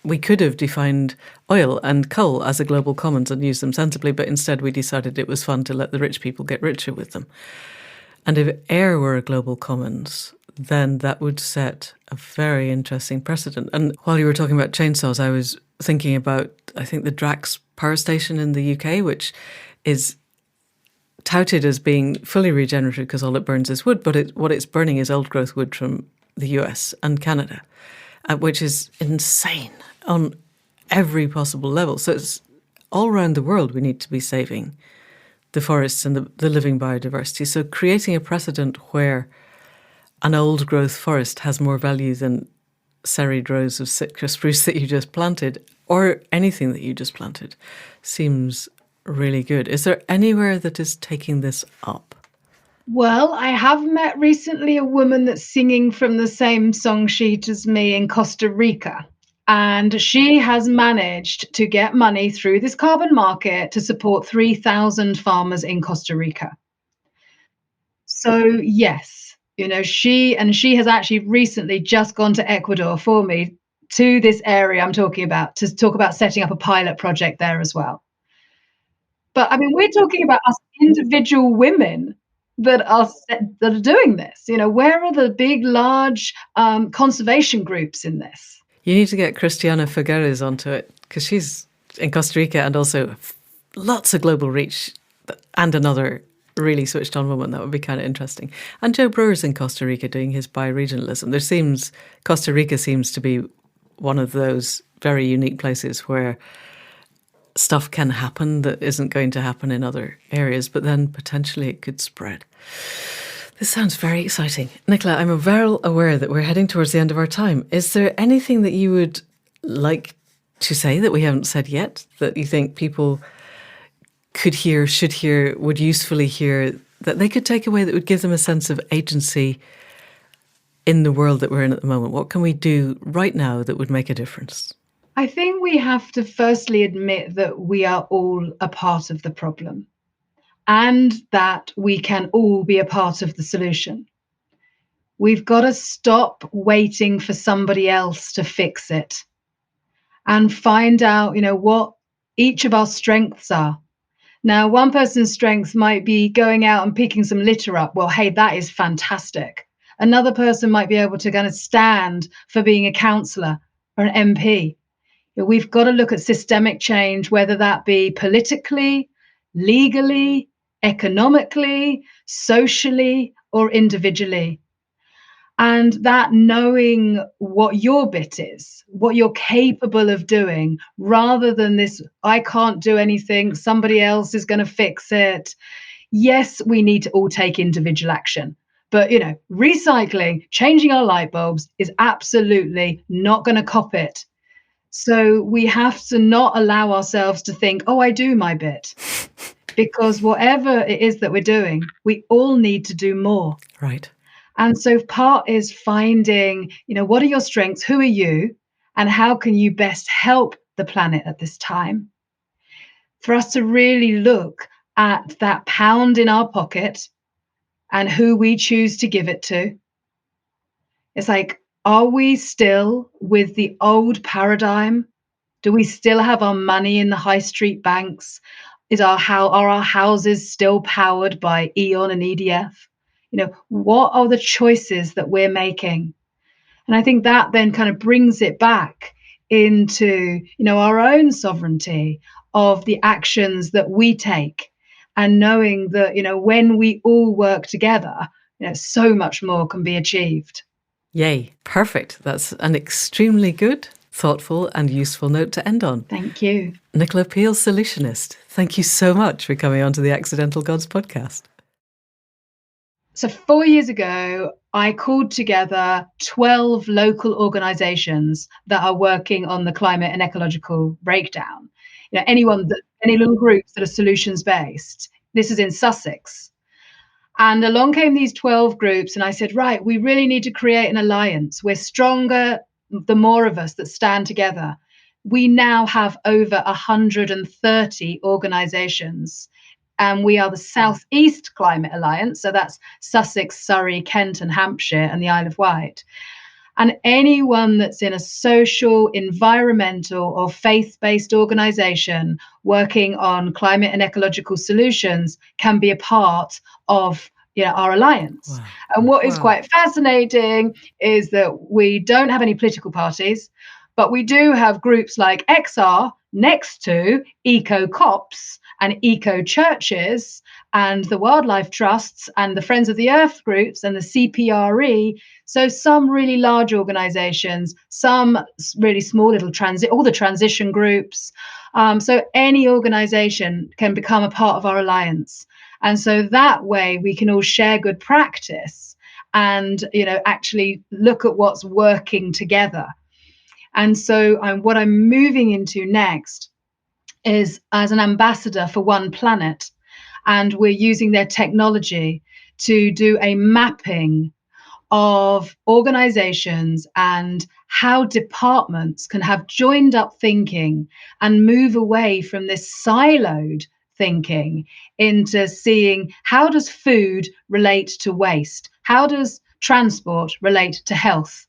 We could have defined oil and coal as a global commons and used them sensibly, but instead we decided it was fun to let the rich people get richer with them. And if air were a global commons, then that would set a very interesting precedent. And while you were talking about chainsaws, I was thinking about, I think, the Drax power station in the UK, which is touted as being fully regenerative because all it burns is wood, but what it's burning is old growth wood from the US and Canada, which is insane on every possible level. So it's all around the world we need to be saving the forests and the living biodiversity. So creating a precedent where an old growth forest has more value than serried rows of Sitka spruce that you just planted, or anything that you just planted, seems really good. Is there anywhere that is taking this up? Well, I have met recently a woman that's singing from the same song sheet as me in Costa Rica. And she has managed to get money through this carbon market to support 3,000 farmers in Costa Rica. So, yes, she has actually recently just gone to Ecuador for me, to this area I'm talking about, to talk about setting up a pilot project there as well. But I mean, we're talking about us individual women that are doing this. Where are the big, large conservation groups in this? You need to get Cristiana Figueres onto it, because she's in Costa Rica and also lots of global reach, and another really switched on woman. That would be kind of interesting. And Joe Brewer's in Costa Rica doing his bioregionalism. Costa Rica seems to be one of those very unique places where stuff can happen that isn't going to happen in other areas, but then potentially it could spread. This sounds very exciting. Nicola, I'm well aware that we're heading towards the end of our time. Is there anything that you would like to say that we haven't said yet, that you think people could hear, should hear, would usefully hear, that they could take away that would give them a sense of agency in the world that we're in at the moment? What can we do right now that would make a difference? I think we have to firstly admit that we are all a part of the problem, and that we can all be a part of the solution. We've got to stop waiting for somebody else to fix it. and find out, what each of our strengths are. Now, one person's strengths might be going out and picking some litter up. Well, hey, that is fantastic. Another person might be able to kind of stand for being a councillor or an MP. We've got to look at systemic change, whether that be politically, legally, economically, socially, or individually. And that knowing what your bit is, what you're capable of doing, rather than this, I can't do anything, somebody else is going to fix it. Yes, we need to all take individual action. But, recycling, changing our light bulbs is absolutely not going to cop it. So we have to not allow ourselves to think, oh, I do my bit. Because whatever it is that we're doing, we all need to do more. Right. And so part is finding, what are your strengths? Who are you? And how can you best help the planet at this time? For us to really look at that pound in our pocket and who we choose to give it to. It's like, are we still with the old paradigm? Do we still have our money in the high street banks? Are our houses still powered by Eon and EDF? What are the choices that we're making? And I think that then kind of brings it back into, our own sovereignty of the actions that we take, and knowing that, when we all work together, so much more can be achieved. Yay. Perfect. That's an extremely good, thoughtful and useful note to end on. Thank you. Nicola Peel, Solutionist, thank you so much for coming onto the Accidental Gods podcast. So 4 years ago, I called together 12 local organizations that are working on the climate and ecological breakdown. Any little groups that are solutions based. This is in Sussex. And along came these 12 groups, and I said, right, we really need to create an alliance. We're stronger, the more of us that stand together. We now have over 130 organizations. And we are the South East Climate Alliance. So that's Sussex, Surrey, Kent, and Hampshire, and the Isle of Wight. And anyone that's in a social, environmental, or faith-based organization working on climate and ecological solutions can be a part of our alliance. Wow. And what is quite fascinating is that we don't have any political parties, but we do have groups like XR next to Eco Cops and Eco Churches and the Wildlife Trusts and the Friends of the Earth groups and the CPRE. So some really large organizations, some really small little all the transition groups. So any organization can become a part of our alliance. And so that way we can all share good practice and, actually look at what's working together. And so what I'm moving into next is as an ambassador for One Planet. And we're using their technology to do a mapping of organizations and how departments can have joined up thinking and move away from this siloed thinking into seeing how does food relate to waste? How does transport relate to health?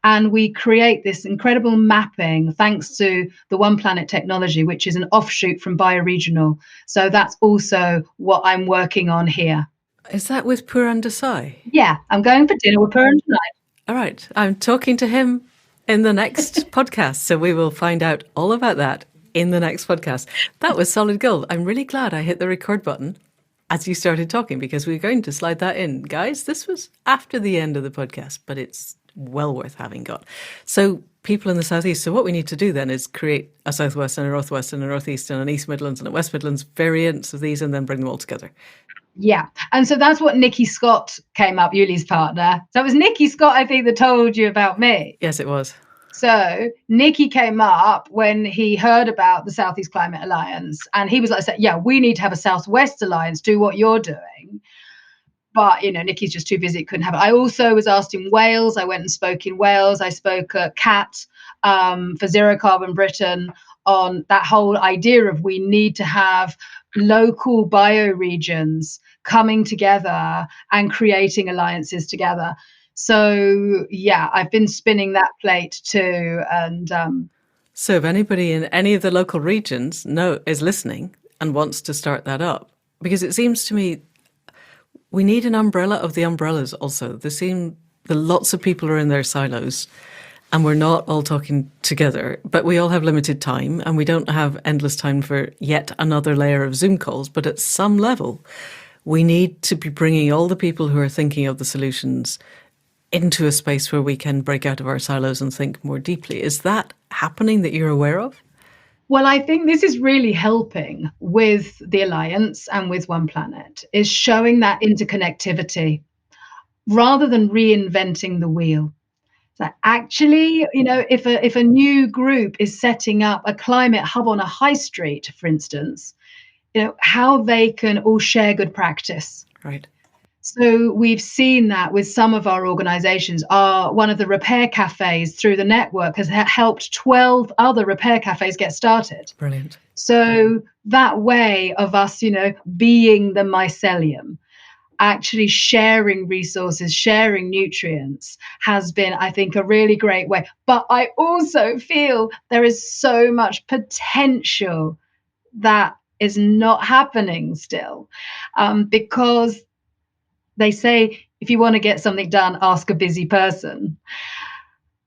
And we create this incredible mapping thanks to the One Planet technology, which is an offshoot from Bioregional. So that's also what I'm working on here. Is that with Puran Desai? Yeah, I'm going for dinner with Puran tonight. All right. I'm talking to him in the next podcast. So we will find out all about that in the next podcast. That was solid gold. I'm really glad I hit the record button as you started talking, because we're going to slide that in. Guys, this was after the end of the podcast, but it's well worth having got. So people in the Southeast, so what we need to do then is create a Southwest and a Northwest and a Northeast and an East Midlands and a West Midlands variants of these and then bring them all together. Yeah. And so that's what Nikki Scott came up, Yuli's partner. So it was Nikki Scott, I think, that told you about me. Yes, it was. So Nikki came up when he heard about the Southeast Climate Alliance, and he was like, yeah, we need to have a Southwest Alliance, do what you're doing. But, Nikki's just too busy, couldn't have it. I also was asked in Wales. I went and spoke in Wales. I spoke at CAT for Zero Carbon Britain on that whole idea of we need to have local bioregions coming together and creating alliances together. So, yeah, I've been spinning that plate too. And So if anybody in any of the local regions is listening and wants to start that up, because it seems to me we need an umbrella of the umbrellas also. Lots of people are in their silos and we're not all talking together, but we all have limited time and we don't have endless time for yet another layer of Zoom calls. But at some level, we need to be bringing all the people who are thinking of the solutions into a space where we can break out of our silos and think more deeply. Is that happening that you're aware of? Well, I think this is really helping with the Alliance and with One Planet, is showing that interconnectivity rather than reinventing the wheel. So actually, if a new group is setting up a climate hub on a high street, for instance, how they can all share good practice. Right. So we've seen that with some of our organizations. One of the repair cafes through the network has helped 12 other repair cafes get started. Brilliant. So that way of us, being the mycelium, actually sharing resources, sharing nutrients has been, I think, a really great way. But I also feel there is so much potential that is not happening still, because they say, if you want to get something done, ask a busy person.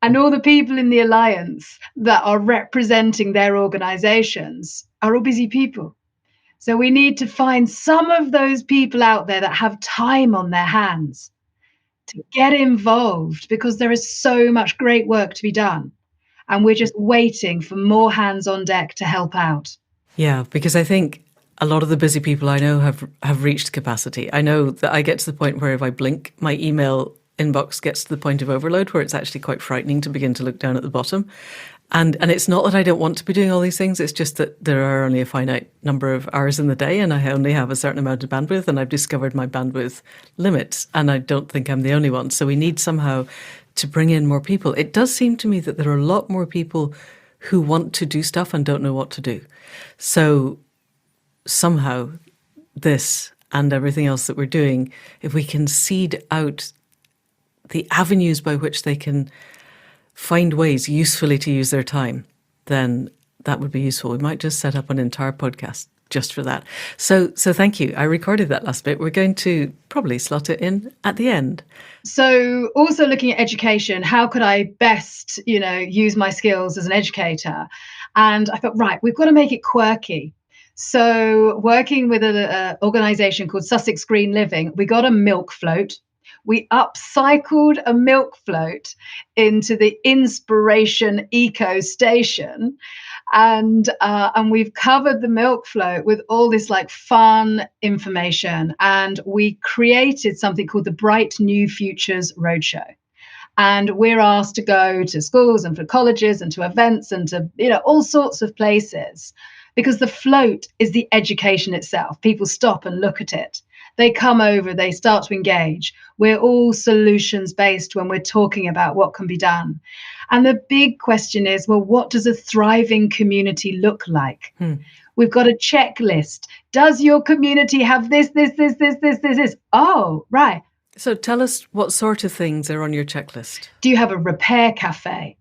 And all the people in the Alliance that are representing their organizations are all busy people. So we need to find some of those people out there that have time on their hands to get involved, because there is so much great work to be done. And we're just waiting for more hands on deck to help out. Yeah, because I think a lot of the busy people I know have reached capacity. I know that I get to the point where if I blink, my email inbox gets to the point of overload where it's actually quite frightening to begin to look down at the bottom. And it's not that I don't want to be doing all these things. It's just that there are only a finite number of hours in the day and I only have a certain amount of bandwidth, and I've discovered my bandwidth limits, and I don't think I'm the only one. So we need somehow to bring in more people. It does seem to me that there are a lot more people who want to do stuff and don't know what to do. So somehow this and everything else that we're doing, if we can seed out the avenues by which they can find ways usefully to use their time, then that would be useful. We might just set up an entire podcast just for that. So thank you. I recorded that last bit. We're going to probably slot it in at the end. So also looking at education, how could I best, use my skills as an educator? And I thought, right, we've got to make it quirky. So working with an organization called Sussex Green Living, we got a milk float. We upcycled a milk float into the Inspiration Eco Station. And we've covered the milk float with all this fun information. And we created something called the Bright New Futures Roadshow. And we're asked to go to schools and for colleges and to events and to, all sorts of places, because the float is the education itself. People stop and look at it. They come over, they start to engage. We're all solutions based when we're talking about what can be done. And the big question is, well, what does a thriving community look like? We've got a checklist. Does your community have this? Oh, right. So tell us what sort of things are on your checklist. Do you have a repair cafe?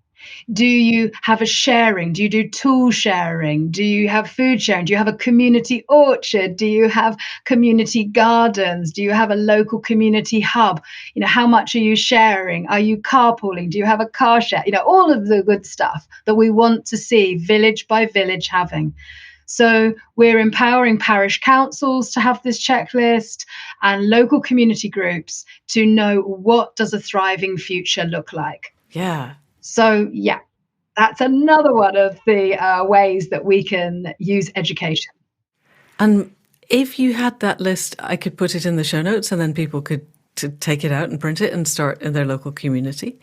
Do you have a sharing? Do you do tool sharing? Do you have food sharing? Do you have a community orchard? Do you have community gardens? Do you have a local community hub? How much are you sharing? Are you carpooling? Do you have a car share? All of the good stuff that we want to see village by village having. So we're empowering parish councils to have this checklist and local community groups to know, what does a thriving future look like? Yeah. So, yeah, that's another one of the ways that we can use education. And if you had that list, I could put it in the show notes and then people could take it out and print it and start in their local community.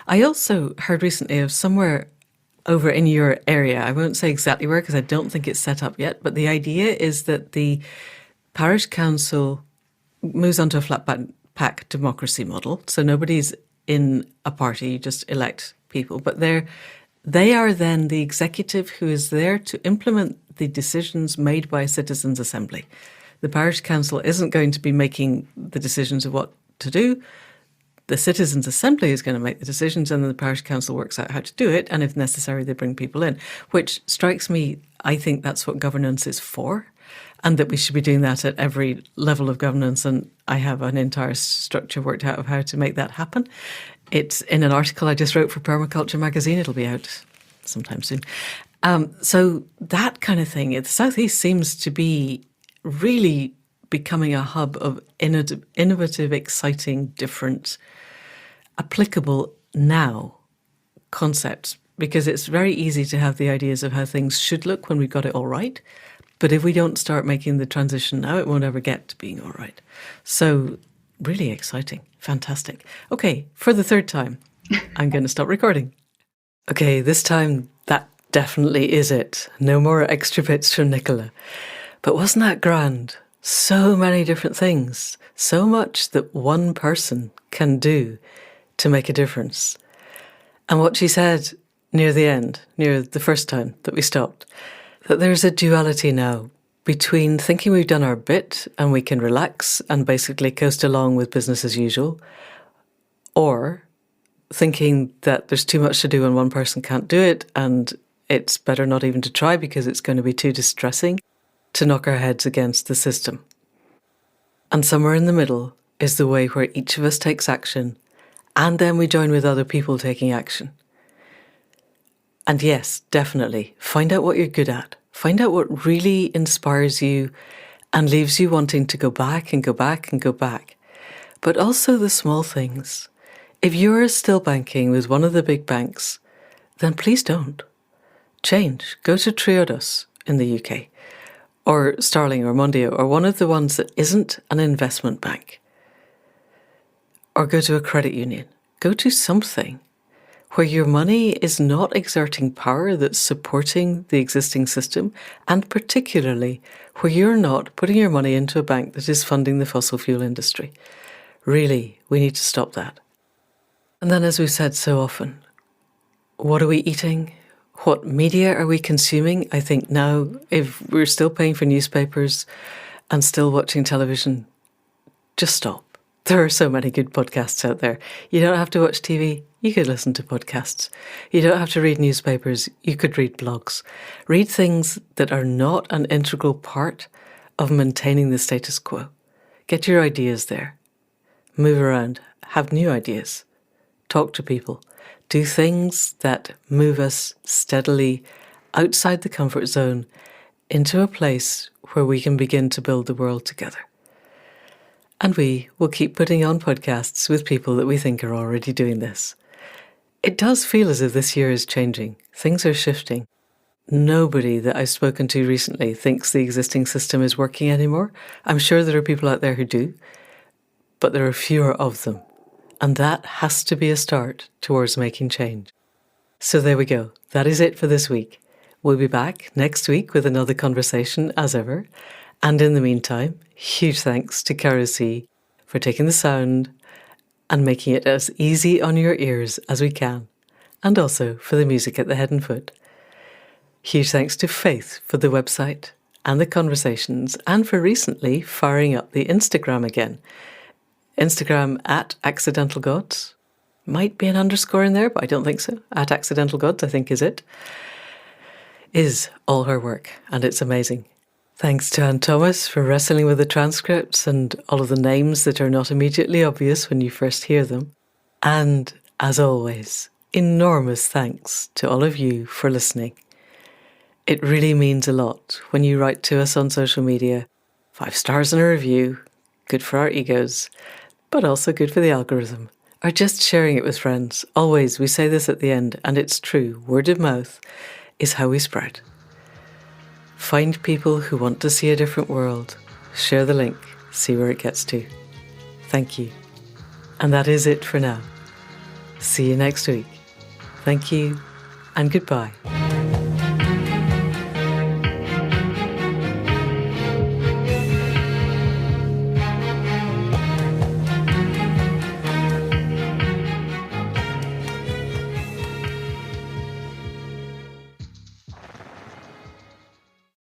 I also heard recently of somewhere over in your area, I won't say exactly where because I don't think it's set up yet, but the idea is that the parish council moves onto a flat pack democracy model. So nobody's in a party, you just elect people, but they are then the executive who is there to implement the decisions made by a citizens' assembly. The parish council isn't going to be making the decisions of what to do. The Citizens' Assembly is going to make the decisions, and then the Parish Council works out how to do it, and if necessary, they bring people in, which strikes me, I think that's what governance is for, and that we should be doing that at every level of governance, and I have an entire structure worked out of how to make that happen. It's in an article I just wrote for Permaculture magazine. It'll be out sometime soon. So that kind of thing, the South East seems to be really becoming a hub of innovative, exciting, different, applicable now concepts, because it's very easy to have the ideas of how things should look when we've got it all right. But if we don't start making the transition now, it won't ever get to being all right. So really exciting. Fantastic. Okay, for the third time, I'm going to stop recording. Okay, this time that definitely is it. No more extra bits from Nicola. But wasn't that grand? So many different things. So much that one person can do to make a difference. And what she said near the end, near the first time that we stopped, that there's a duality now between thinking we've done our bit and we can relax and basically coast along with business as usual, or thinking that there's too much to do and one person can't do it and it's better not even to try because it's going to be too distressing to knock our heads against the system. And somewhere in the middle is the way where each of us takes action and then we join with other people taking action. And yes, definitely, find out what you're good at. Find out what really inspires you and leaves you wanting to go back and go back and go back. But also the small things. If you're still banking with one of the big banks, then please don't. Change. Go to Triodos in the UK, or Starling or Mondio, or one of the ones that isn't an investment bank. Or go to a credit union. Go to something where your money is not exerting power that's supporting the existing system, and particularly where you're not putting your money into a bank that is funding the fossil fuel industry. Really, we need to stop that. And then, as we've said so often, what are we eating? What media are we consuming? I think now, if we're still paying for newspapers and still watching television, just stop. There are so many good podcasts out there. You don't have to watch TV. You could listen to podcasts. You don't have to read newspapers. You could read blogs. Read things that are not an integral part of maintaining the status quo. Get your ideas there. Move around. Have new ideas. Talk to people. Do things that move us steadily outside the comfort zone into a place where we can begin to build the world together. And we will keep putting on podcasts with people that we think are already doing this. It does feel as if this year is changing. Things are shifting. Nobody that I've spoken to recently thinks the existing system is working anymore. I'm sure there are people out there who do, but there are fewer of them. And that has to be a start towards making change. So there we go. That is it for this week. We'll be back next week with another conversation as ever. And in the meantime, huge thanks to Caro C for taking the sound and making it as easy on your ears as we can, and also for the music at the head and foot. Huge thanks to Faith for the website and the conversations, and for recently firing up the Instagram again. Instagram at Accidental Gods. Might be an underscore in there, but I don't think so. At Accidental Gods, I think is it. Is all her work, and it's amazing. Thanks to Anne Thomas for wrestling with the transcripts and all of the names that are not immediately obvious when you first hear them. And, as always, enormous thanks to all of you for listening. It really means a lot when you write to us on social media. 5 stars in a review, good for our egos, but also good for the algorithm. Or just sharing it with friends. Always, we say this at the end, and it's true. Word of mouth is how we spread. Find people who want to see a different world. Share the link. See where it gets to. Thank you. And that is it for now. See you next week. Thank you and goodbye.